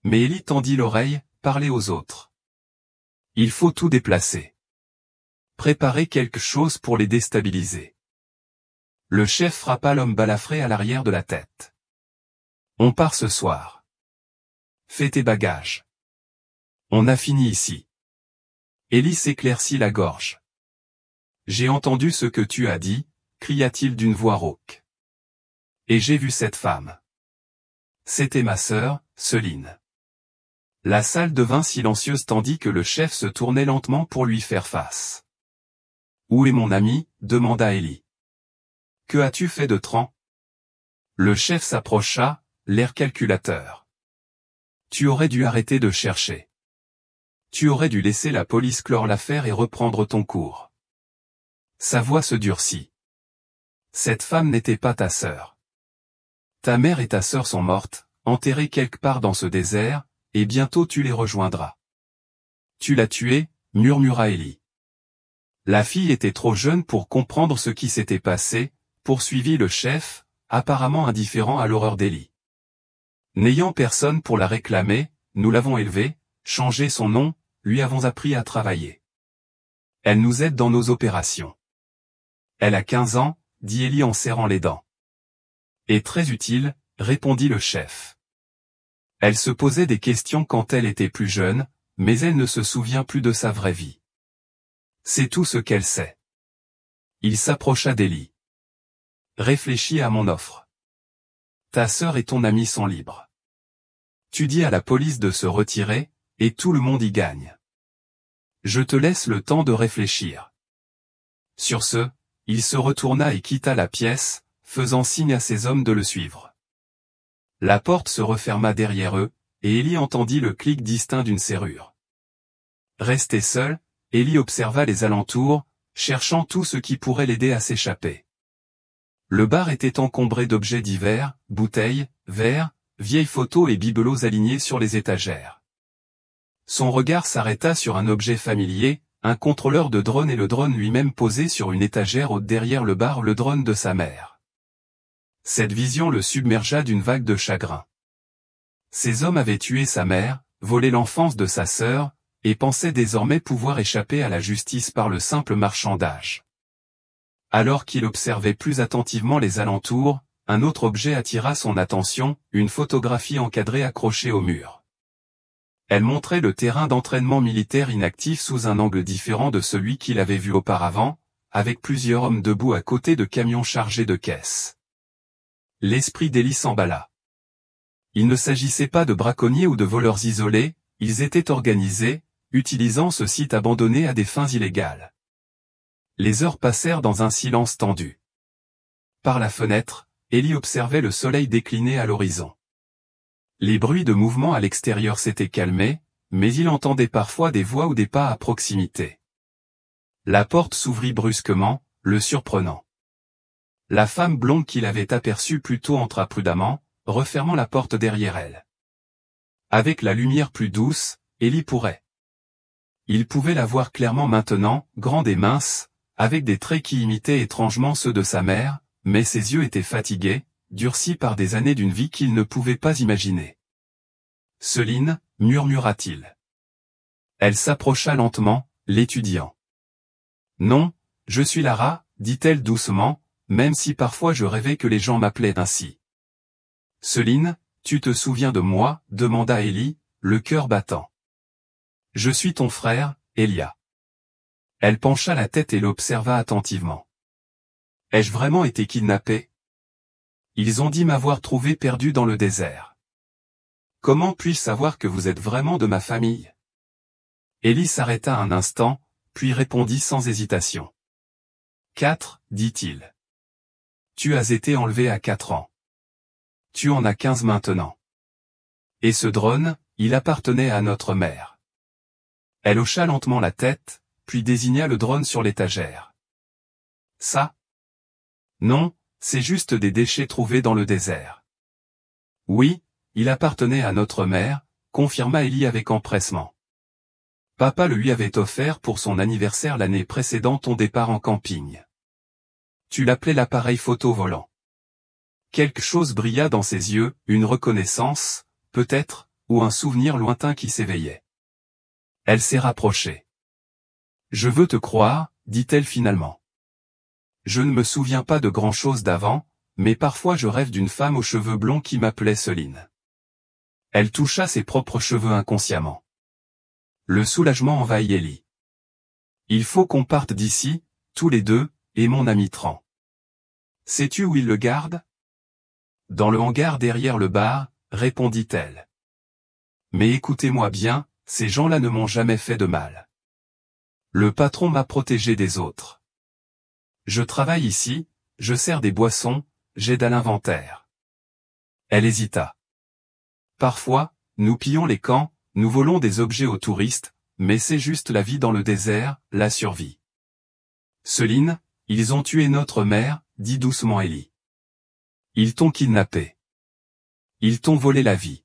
Mais Ellie tendit l'oreille, parler aux autres. Il faut tout déplacer. Préparer quelque chose pour les déstabiliser. Le chef frappa l'homme balafré à l'arrière de la tête. On part ce soir. Fais tes bagages. On a fini ici. Ellie s'éclaircit la gorge. J'ai entendu ce que tu as dit, cria-t-il d'une voix rauque. Et j'ai vu cette femme. C'était ma sœur, Céline. La salle devint silencieuse tandis que le chef se tournait lentement pour lui faire face. Où est mon ami ? demanda Ellie. Que as-tu fait de Tran ? Le chef s'approcha, l'air calculateur. Tu aurais dû arrêter de chercher. Tu aurais dû laisser la police clore l'affaire et reprendre ton cours. Sa voix se durcit. Cette femme n'était pas ta sœur. Ta mère et ta sœur sont mortes, enterrées quelque part dans ce désert, et bientôt tu les rejoindras. Tu l'as tuée, murmura Ellie. La fille était trop jeune pour comprendre ce qui s'était passé, poursuivit le chef, apparemment indifférent à l'horreur d'Ellie. N'ayant personne pour la réclamer, nous l'avons élevée, changé son nom, lui avons appris à travailler. Elle nous aide dans nos opérations. Elle a 15 ans, dit Ellie en serrant les dents. Et très utile, répondit le chef. Elle se posait des questions quand elle était plus jeune, mais elle ne se souvient plus de sa vraie vie. C'est tout ce qu'elle sait. Il s'approcha d'Ellie. Réfléchis à mon offre. Ta sœur et ton ami sont libres. Tu dis à la police de se retirer, et tout le monde y gagne. Je te laisse le temps de réfléchir. Sur ce, il se retourna et quitta la pièce, faisant signe à ses hommes de le suivre. La porte se referma derrière eux, et Ellie entendit le clic distinct d'une serrure. Resté seul, Ellie observa les alentours, cherchant tout ce qui pourrait l'aider à s'échapper. Le bar était encombré d'objets divers, bouteilles, verres, vieilles photos et bibelots alignés sur les étagères. Son regard s'arrêta sur un objet familier, un contrôleur de drone et le drone lui-même posé sur une étagère haute derrière le bar, le drone de sa mère. Cette vision le submergea d'une vague de chagrin. Ces hommes avaient tué sa mère, volé l'enfance de sa sœur, et pensaient désormais pouvoir échapper à la justice par le simple marchandage. Alors qu'il observait plus attentivement les alentours, un autre objet attira son attention, une photographie encadrée accrochée au mur. Elle montrait le terrain d'entraînement militaire inactif sous un angle différent de celui qu'il avait vu auparavant, avec plusieurs hommes debout à côté de camions chargés de caisses. L'esprit d'Ellie s'emballa. Il ne s'agissait pas de braconniers ou de voleurs isolés, ils étaient organisés, utilisant ce site abandonné à des fins illégales. Les heures passèrent dans un silence tendu. Par la fenêtre, Ellie observait le soleil décliner à l'horizon. Les bruits de mouvement à l'extérieur s'étaient calmés, mais il entendait parfois des voix ou des pas à proximité. La porte s'ouvrit brusquement, le surprenant. La femme blonde qu'il avait aperçue plus tôt entra prudemment, refermant la porte derrière elle. Avec la lumière plus douce, Ellie pourrait. Il pouvait la voir clairement maintenant, grande et mince, avec des traits qui imitaient étrangement ceux de sa mère, mais ses yeux étaient fatigués, durcis par des années d'une vie qu'il ne pouvait pas imaginer. « Céline » murmura-t-il. Elle s'approcha lentement, l'étudiant. « Non, je suis Lara », dit-elle doucement, même si parfois je rêvais que les gens m'appelaient ainsi. « Céline, tu te souviens de moi » demanda Ellie, le cœur battant. « Je suis ton frère, Elia. » Elle pencha la tête et l'observa attentivement. « Ai-je vraiment été kidnappée ? Ils ont dit m'avoir trouvé perdu dans le désert. Comment puis-je savoir que vous êtes vraiment de ma famille ?» Ellie s'arrêta un instant, puis répondit sans hésitation. « 4, dit-il. Tu as été enlevé à 4 ans. Tu en as 15 maintenant. Et ce drone, il appartenait à notre mère. » Elle hocha lentement la tête, puis désigna le drone sur l'étagère. « Ça ? Non, c'est juste des déchets trouvés dans le désert. »« Oui, il appartenait à notre mère, » confirma Ellie avec empressement. « Papa le lui avait offert pour son anniversaire l'année précédant ton départ en camping. Tu l'appelais l'appareil photo volant. » Quelque chose brilla dans ses yeux, une reconnaissance, peut-être, ou un souvenir lointain qui s'éveillait. Elle s'est rapprochée. « Je veux te croire, » dit-elle finalement. « Je ne me souviens pas de grand-chose d'avant, mais parfois je rêve d'une femme aux cheveux blonds qui m'appelait Céline. » Elle toucha ses propres cheveux inconsciemment. Le soulagement envahit Ellie. « Il faut qu'on parte d'ici, tous les deux, et mon ami Tran. Sais-tu où il le garde ? » Dans le hangar derrière le bar, répondit-elle. « Mais écoutez-moi bien, ces gens-là ne m'ont jamais fait de mal. Le patron m'a protégé des autres. Je travaille ici, je sers des boissons, j'aide à l'inventaire. » Elle hésita. « Parfois, nous pillons les camps, nous volons des objets aux touristes, mais c'est juste la vie dans le désert, la survie. »« Céline, ils ont tué notre mère, » dit doucement Ellie. « Ils t'ont kidnappé. Ils t'ont volé la vie. »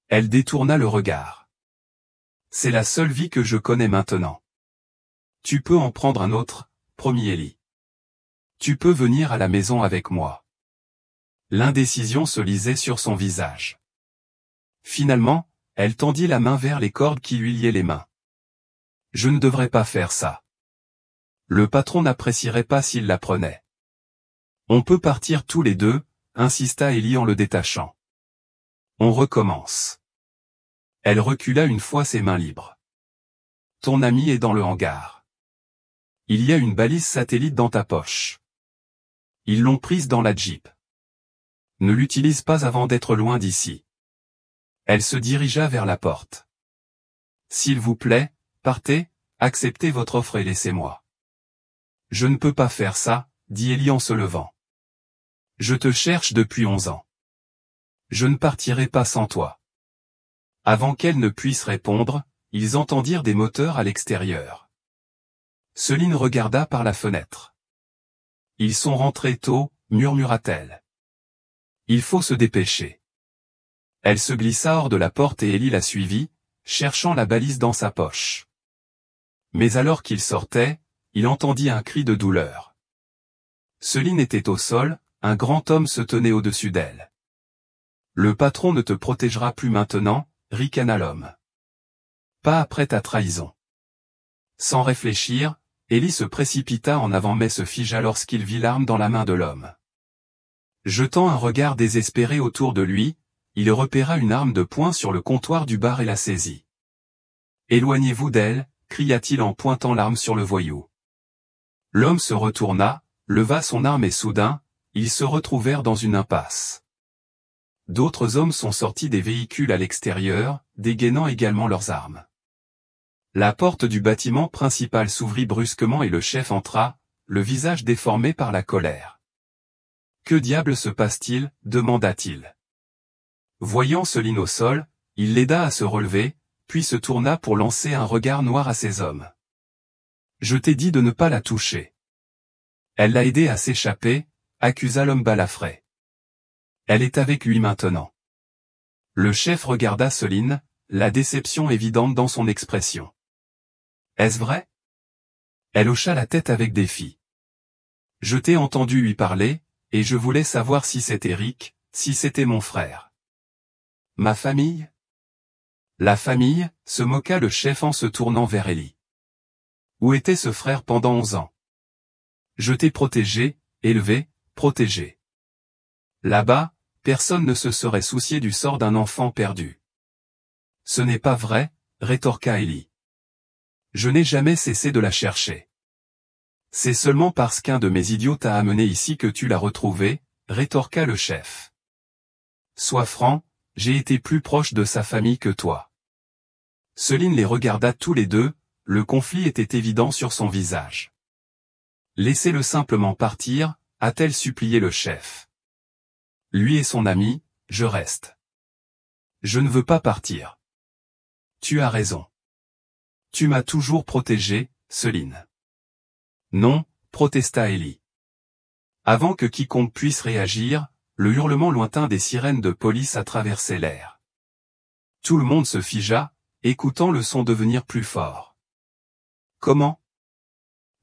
Elle détourna le regard. « C'est la seule vie que je connais maintenant. Tu peux en prendre un autre, promit Ellie. Tu peux venir à la maison avec moi. » L'indécision se lisait sur son visage. Finalement, elle tendit la main vers les cordes qui lui liaient les mains. « Je ne devrais pas faire ça. Le patron n'apprécierait pas s'il l'apprenait. »« On peut partir tous les deux, » insista Ellie en le détachant. « On recommence. » Elle recula une fois ses mains libres. « Ton ami est dans le hangar. Il y a une balise satellite dans ta poche. Ils l'ont prise dans la Jeep. Ne l'utilise pas avant d'être loin d'ici. » Elle se dirigea vers la porte. « S'il vous plaît, partez, acceptez votre offre et laissez-moi. Je ne peux pas faire ça, dit Ellie en se levant. Je te cherche depuis 11 ans. Je ne partirai pas sans toi. Avant qu'elle ne puisse répondre, ils entendirent des moteurs à l'extérieur. Céline regarda par la fenêtre. Ils sont rentrés tôt, murmura-t-elle. Il faut se dépêcher. Elle se glissa hors de la porte et Ellie la suivit, cherchant la balise dans sa poche. Mais alors qu'il sortait, il entendit un cri de douleur. Céline était au sol, un grand homme se tenait au-dessus d'elle. Le patron ne te protégera plus maintenant, ricana l'homme. Pas après ta trahison. Sans réfléchir, Ellie se précipita en avant mais se figea lorsqu'il vit l'arme dans la main de l'homme. Jetant un regard désespéré autour de lui, il repéra une arme de poing sur le comptoir du bar et la saisit. « Éloignez-vous d'elle » cria-t-il en pointant l'arme sur le voyou. L'homme se retourna, leva son arme et soudain, ils se retrouvèrent dans une impasse. D'autres hommes sont sortis des véhicules à l'extérieur, dégainant également leurs armes. La porte du bâtiment principal s'ouvrit brusquement et le chef entra, le visage déformé par la colère. « Que diable se passe-t-il » demanda-t-il. Voyant Céline au sol, il l'aida à se relever, puis se tourna pour lancer un regard noir à ses hommes. « Je t'ai dit de ne pas la toucher. » Elle l'a aidé à s'échapper, accusa l'homme balafré. Elle est avec lui maintenant. Le chef regarda Céline, la déception évidente dans son expression. Est-ce vrai? Elle hocha la tête avec défi. Je t'ai entendu lui parler, et je voulais savoir si c'était Rick, si c'était mon frère. Ma famille? La famille, se moqua le chef en se tournant vers Ellie. Où était ce frère pendant 11 ans? Je t'ai protégé, élevé, protégé. Là-bas, personne ne se serait soucié du sort d'un enfant perdu. Ce n'est pas vrai, rétorqua Ellie. Je n'ai jamais cessé de la chercher. C'est seulement parce qu'un de mes idiots t'a amené ici que tu l'as retrouvée, rétorqua le chef. Sois franc, j'ai été plus proche de sa famille que toi. Céline les regarda tous les deux, le conflit était évident sur son visage. Laissez-le simplement partir, a-t-elle supplié le chef. Lui et son ami, je reste. Je ne veux pas partir. Tu as raison. Tu m'as toujours protégé, Céline. Non, protesta Ellie. Avant que quiconque puisse réagir, le hurlement lointain des sirènes de police a traversé l'air. Tout le monde se figea, écoutant le son devenir plus fort. Comment?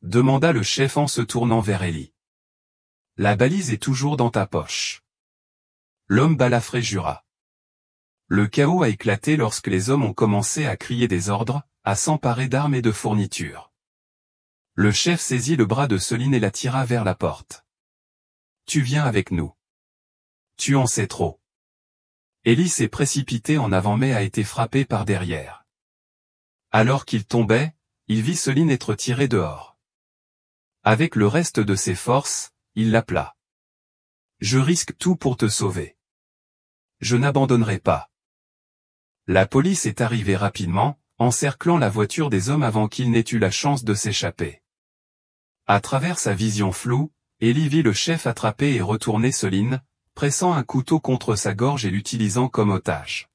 Demanda le chef en se tournant vers Ellie. La balise est toujours dans ta poche. L'homme balafré jura. Le chaos a éclaté lorsque les hommes ont commencé à crier des ordres, à s'emparer d'armes et de fournitures. Le chef saisit le bras de Céline et la tira vers la porte. Tu viens avec nous. Tu en sais trop. Ellie s'est précipitée en avant mais a été frappée par derrière. Alors qu'il tombait, il vit Céline être tirée dehors. Avec le reste de ses forces, il l'appela. Je risque tout pour te sauver. Je n'abandonnerai pas. La police est arrivée rapidement, encerclant la voiture des hommes avant qu'ils n'aient eu la chance de s'échapper. À travers sa vision floue, Ellie vit le chef attraper et retourner Céline, pressant un couteau contre sa gorge et l'utilisant comme otage.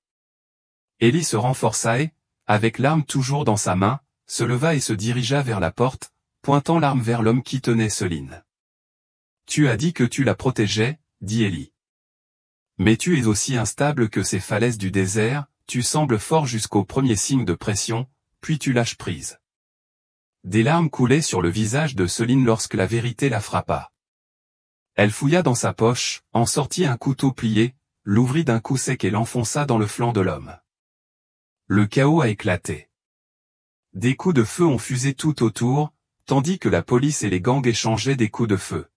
Ellie se renforça et, avec l'arme toujours dans sa main, se leva et se dirigea vers la porte, pointant l'arme vers l'homme qui tenait Céline. « Tu as dit que tu la protégeais, » dit Ellie. « Mais tu es aussi instable que ces falaises du désert, tu sembles fort jusqu'au premier signe de pression, puis tu lâches prise. » Des larmes coulaient sur le visage de Céline lorsque la vérité la frappa. Elle fouilla dans sa poche, en sortit un couteau plié, l'ouvrit d'un coup sec et l'enfonça dans le flanc de l'homme. Le chaos a éclaté. Des coups de feu ont fusé tout autour, tandis que la police et les gangs échangeaient des coups de feu.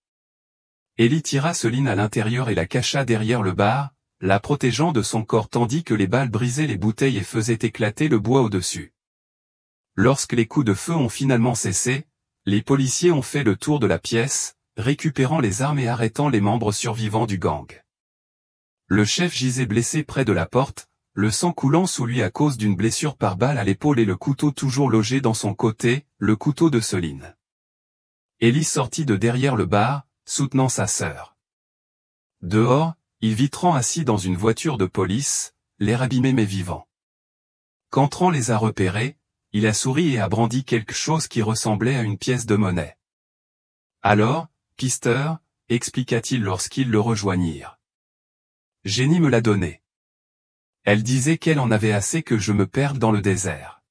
Ellie tira Céline à l'intérieur et la cacha derrière le bar, la protégeant de son corps tandis que les balles brisaient les bouteilles et faisaient éclater le bois au-dessus. Lorsque les coups de feu ont finalement cessé, les policiers ont fait le tour de la pièce, récupérant les armes et arrêtant les membres survivants du gang. Le chef gisait blessé près de la porte, le sang coulant sous lui à cause d'une blessure par balle à l'épaule et le couteau toujours logé dans son côté, le couteau de Céline. Ellie sortit de derrière le bar, soutenant sa sœur. Dehors, il vit Tran assis dans une voiture de police, l'air abîmé mais vivant. Quand Tran les a repérés, il a souri et a brandi quelque chose qui ressemblait à une pièce de monnaie. Alors, Pister, expliqua-t-il lorsqu'ils le rejoignirent. Jenny me l'a donnée. Elle disait qu'elle en avait assez que je me perde dans le désert.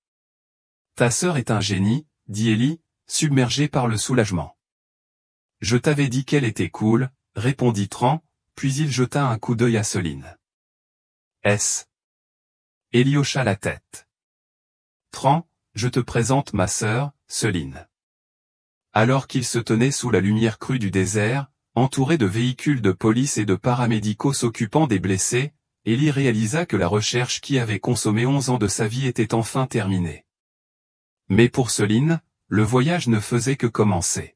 Ta sœur est un génie, dit Ellie, submergée par le soulagement. Je t'avais dit qu'elle était cool, répondit Tran, puis il jeta un coup d'œil à Céline. S. Ellie hocha la tête. Tran, je te présente ma sœur, Céline. Alors qu'ils se tenaient sous la lumière crue du désert, entourés de véhicules de police et de paramédicaux s'occupant des blessés, Ellie réalisa que la recherche qui avait consommé 11 ans de sa vie était enfin terminée. Mais pour Céline, le voyage ne faisait que commencer.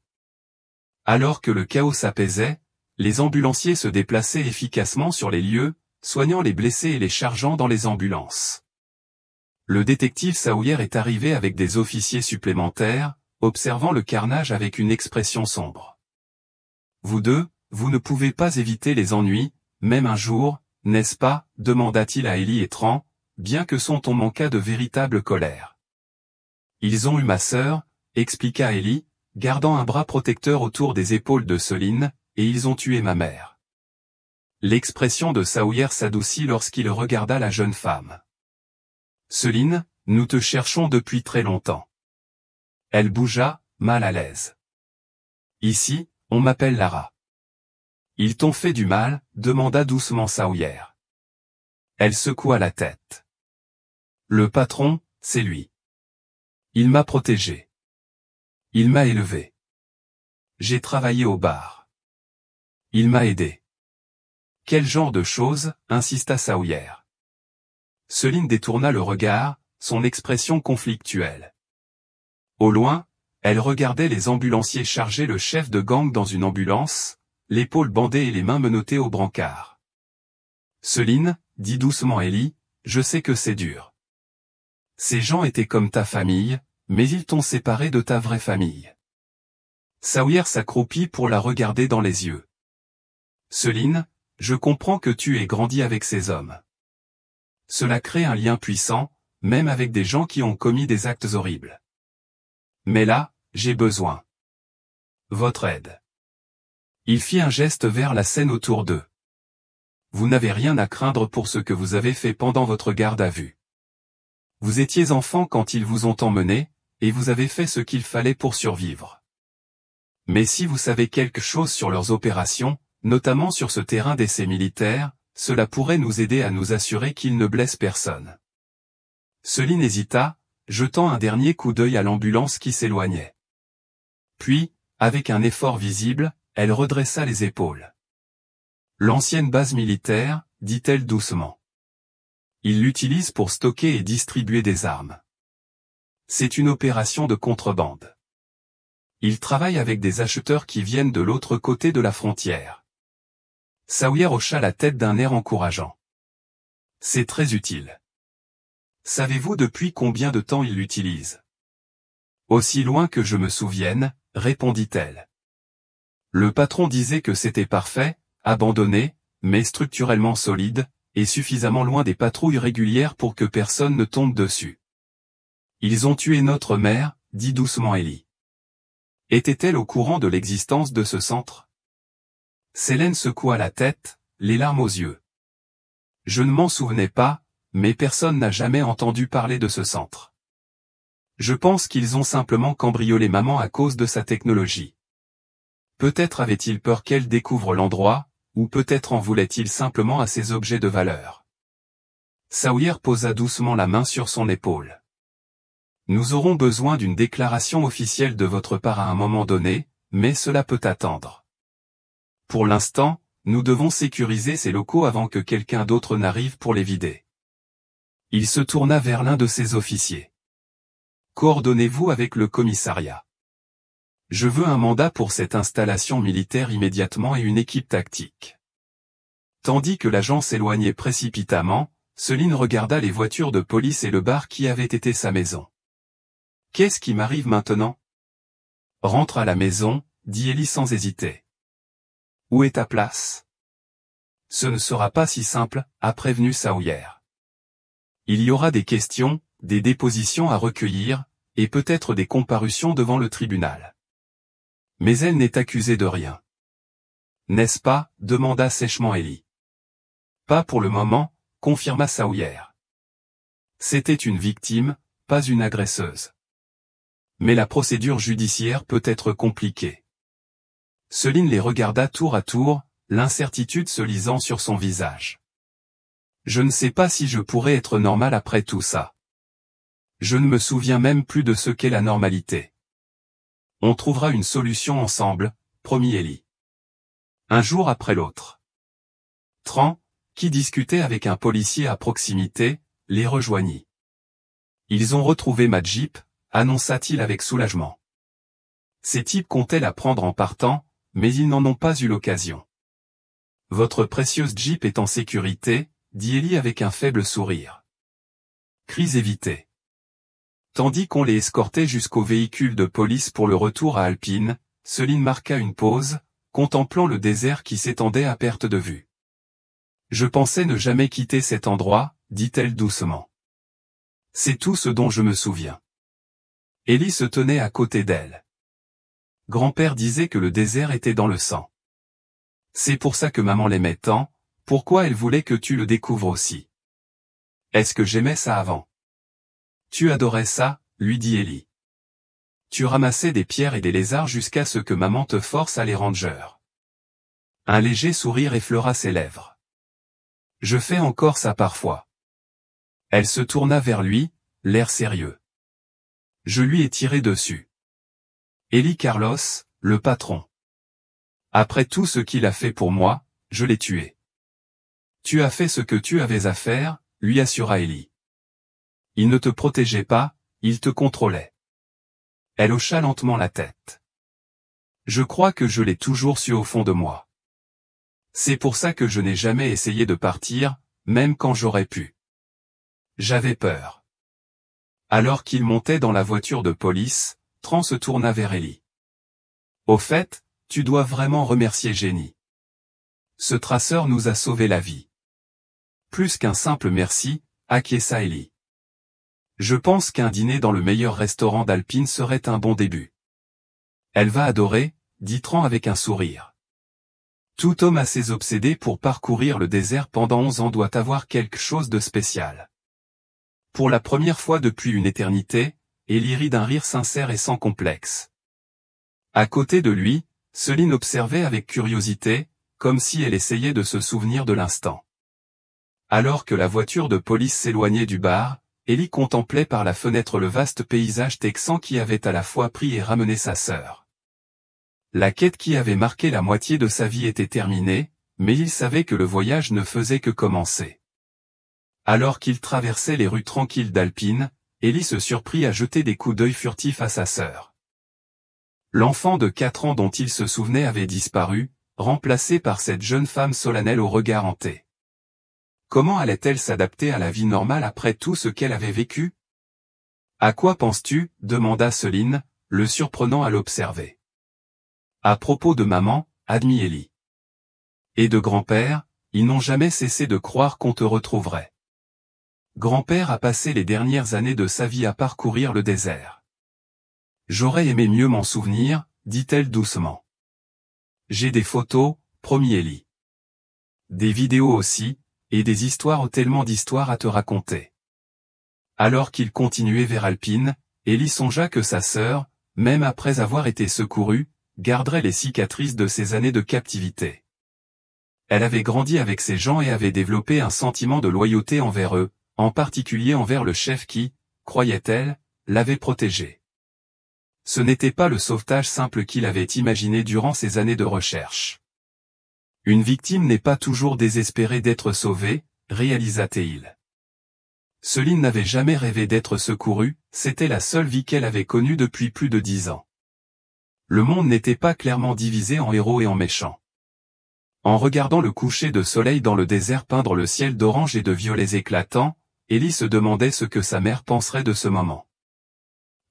Alors que le chaos s'apaisait, les ambulanciers se déplaçaient efficacement sur les lieux, soignant les blessés et les chargeant dans les ambulances. Le détective Sawyer est arrivé avec des officiers supplémentaires, observant le carnage avec une expression sombre. Vous deux, vous ne pouvez pas éviter les ennuis, même un jour, n'est-ce pas, demanda-t-il à Ellie et Tran, bien que son ton manqua de véritable colère. Ils ont eu ma sœur, expliqua Ellie, gardant un bras protecteur autour des épaules de Céline, et ils ont tué ma mère. L'expression de Sawyer s'adoucit lorsqu'il regarda la jeune femme. Céline, nous te cherchons depuis très longtemps. Elle bougea, mal à l'aise. Ici, on m'appelle Lara. Ils t'ont fait du mal, demanda doucement Sawyer. Elle secoua la tête. Le patron, c'est lui. Il m'a protégé. Il m'a élevé. J'ai travaillé au bar. Il m'a aidé. Quel genre de choses, insista Sawyer. Céline détourna le regard, son expression conflictuelle. Au loin, elle regardait les ambulanciers charger le chef de gang dans une ambulance, l'épaule bandée et les mains menottées au brancard. Céline, dit doucement Ellie, je sais que c'est dur. Ces gens étaient comme ta famille, mais ils t'ont séparé de ta vraie famille. Sawyer s'accroupit pour la regarder dans les yeux. Céline, je comprends que tu aies grandi avec ces hommes. Cela crée un lien puissant, même avec des gens qui ont commis des actes horribles. Mais là, j'ai besoin. Votre aide. Il fit un geste vers la scène autour d'eux. Vous n'avez rien à craindre pour ce que vous avez fait pendant votre garde à vue. Vous étiez enfant quand ils vous ont emmené, et vous avez fait ce qu'il fallait pour survivre. Mais si vous savez quelque chose sur leurs opérations, notamment sur ce terrain d'essai militaire, cela pourrait nous aider à nous assurer qu'ils ne blessent personne. Céline hésita, jetant un dernier coup d'œil à l'ambulance qui s'éloignait. Puis, avec un effort visible, elle redressa les épaules. L'ancienne base militaire, dit-elle doucement. Ils l'utilisent pour stocker et distribuer des armes. C'est une opération de contrebande. Ils travaillent avec des acheteurs qui viennent de l'autre côté de la frontière. Sawyer hocha la tête d'un air encourageant. C'est très utile. Savez-vous depuis combien de temps ils l'utilisent? Aussi loin que je me souvienne, répondit-elle. Le patron disait que c'était parfait, abandonné, mais structurellement solide, et suffisamment loin des patrouilles régulières pour que personne ne tombe dessus. Ils ont tué notre mère, dit doucement Ellie. Était-elle au courant de l'existence de ce centre? Céline secoua la tête, les larmes aux yeux. Je ne m'en souvenais pas, mais personne n'a jamais entendu parler de ce centre. Je pense qu'ils ont simplement cambriolé maman à cause de sa technologie. Peut-être avait-il peur qu'elle découvre l'endroit, ou peut-être en voulait-il simplement à ses objets de valeur. Sawyer posa doucement la main sur son épaule. Nous aurons besoin d'une déclaration officielle de votre part à un moment donné, mais cela peut attendre. Pour l'instant, nous devons sécuriser ces locaux avant que quelqu'un d'autre n'arrive pour les vider. Il se tourna vers l'un de ses officiers. Coordonnez-vous avec le commissariat. Je veux un mandat pour cette installation militaire immédiatement et une équipe tactique. Tandis que l'agent s'éloignait précipitamment, Céline regarda les voitures de police et le bar qui avait été sa maison. Qu'est-ce qui m'arrive maintenant? Rentre à la maison, dit Ellie sans hésiter. Où est ta place? Ce ne sera pas si simple, a prévenu Sawyer. Il y aura des questions, des dépositions à recueillir, et peut-être des comparutions devant le tribunal. Mais elle n'est accusée de rien. N'est-ce pas? Demanda sèchement Ellie. Pas pour le moment, confirma Sawyer. C'était une victime, pas une agresseuse. Mais la procédure judiciaire peut être compliquée. Céline les regarda tour à tour, l'incertitude se lisant sur son visage. Je ne sais pas si je pourrais être normal après tout ça. Je ne me souviens même plus de ce qu'est la normalité. On trouvera une solution ensemble, promit Ellie. Un jour après l'autre. Tran, qui discutait avec un policier à proximité, les rejoignit. Ils ont retrouvé ma Jeep, annonça-t-il avec soulagement. Ces types comptaient la prendre en partant, mais ils n'en ont pas eu l'occasion. Votre précieuse Jeep est en sécurité, dit Ellie avec un faible sourire. Crise évitée. Tandis qu'on les escortait jusqu'au véhicule de police pour le retour à Alpine, Céline marqua une pause, contemplant le désert qui s'étendait à perte de vue. Je pensais ne jamais quitter cet endroit, dit-elle doucement. C'est tout ce dont je me souviens. Ellie se tenait à côté d'elle. Grand-père disait que le désert était dans le sang. C'est pour ça que maman l'aimait tant, pourquoi elle voulait que tu le découvres aussi. Est-ce que j'aimais ça avant? Tu adorais ça, lui dit Ellie. Tu ramassais des pierres et des lézards jusqu'à ce que maman te force à les ranger. Un léger sourire effleura ses lèvres. Je fais encore ça parfois. Elle se tourna vers lui, l'air sérieux. Je lui ai tiré dessus. Ellie Carlos, le patron. Après tout ce qu'il a fait pour moi, je l'ai tué. Tu as fait ce que tu avais à faire, lui assura Ellie. Il ne te protégeait pas, il te contrôlait. Elle hocha lentement la tête. Je crois que je l'ai toujours su au fond de moi. C'est pour ça que je n'ai jamais essayé de partir, même quand j'aurais pu. J'avais peur. Alors qu'il montait dans la voiture de police, Tran se tourna vers Ellie. Au fait, tu dois vraiment remercier Jenny. Ce traceur nous a sauvé la vie. Plus qu'un simple merci, acquiesça Ellie. Je pense qu'un dîner dans le meilleur restaurant d'Alpine serait un bon début. Elle va adorer, dit Tran avec un sourire. Tout homme assez obsédé pour parcourir le désert pendant 11 ans doit avoir quelque chose de spécial. Pour la première fois depuis une éternité, Ellie rit d'un rire sincère et sans complexe. À côté de lui, Céline observait avec curiosité, comme si elle essayait de se souvenir de l'instant. Alors que la voiture de police s'éloignait du bar, Ellie contemplait par la fenêtre le vaste paysage texan qui avait à la fois pris et ramené sa sœur. La quête qui avait marqué la moitié de sa vie était terminée, mais il savait que le voyage ne faisait que commencer. Alors qu'il traversait les rues tranquilles d'Alpine, Ellie se surprit à jeter des coups d'œil furtifs à sa sœur. L'enfant de 4 ans dont il se souvenait avait disparu, remplacé par cette jeune femme solennelle au regard hanté. Comment allait-elle s'adapter à la vie normale après tout ce qu'elle avait vécu? À quoi penses-tu? Demanda Céline, le surprenant à l'observer. À propos de maman, admit Ellie. Et de grand-père, ils n'ont jamais cessé de croire qu'on te retrouverait. Grand-père a passé les dernières années de sa vie à parcourir le désert. J'aurais aimé mieux m'en souvenir, dit-elle doucement. J'ai des photos, promit Ellie. Des vidéos aussi, et des histoires tellement d'histoires à te raconter. Alors qu'il continuait vers Alpine, Ellie songea que sa sœur, même après avoir été secourue, garderait les cicatrices de ses années de captivité. Elle avait grandi avec ces gens et avait développé un sentiment de loyauté envers eux, en particulier envers le chef qui, croyait-elle, l'avait protégée. Ce n'était pas le sauvetage simple qu'il avait imaginé durant ses années de recherche. Une victime n'est pas toujours désespérée d'être sauvée, réalisa-t-il. Céline n'avait jamais rêvé d'être secourue, c'était la seule vie qu'elle avait connue depuis plus de 10 ans. Le monde n'était pas clairement divisé en héros et en méchants. En regardant le coucher de soleil dans le désert peindre le ciel d'orange et de violets éclatants, Ellie se demandait ce que sa mère penserait de ce moment.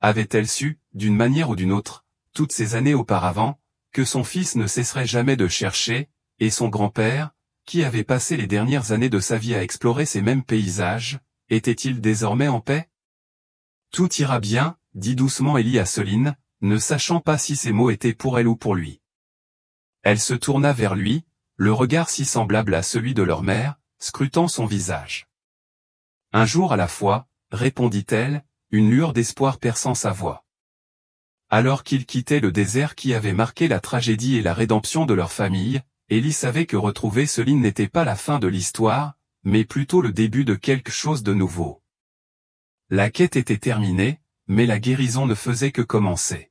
Avait-elle su, d'une manière ou d'une autre, toutes ces années auparavant, que son fils ne cesserait jamais de chercher, et son grand-père, qui avait passé les dernières années de sa vie à explorer ces mêmes paysages, était-il désormais en paix? Tout ira bien, dit doucement Ellie à Céline, ne sachant pas si ces mots étaient pour elle ou pour lui. Elle se tourna vers lui, le regard si semblable à celui de leur mère, scrutant son visage. Un jour à la fois, répondit-elle, une lueur d'espoir perçant sa voix. Alors qu'ils quittaient le désert qui avait marqué la tragédie et la rédemption de leur famille, Ellie savait que retrouver Céline n'était pas la fin de l'histoire, mais plutôt le début de quelque chose de nouveau. La quête était terminée, mais la guérison ne faisait que commencer.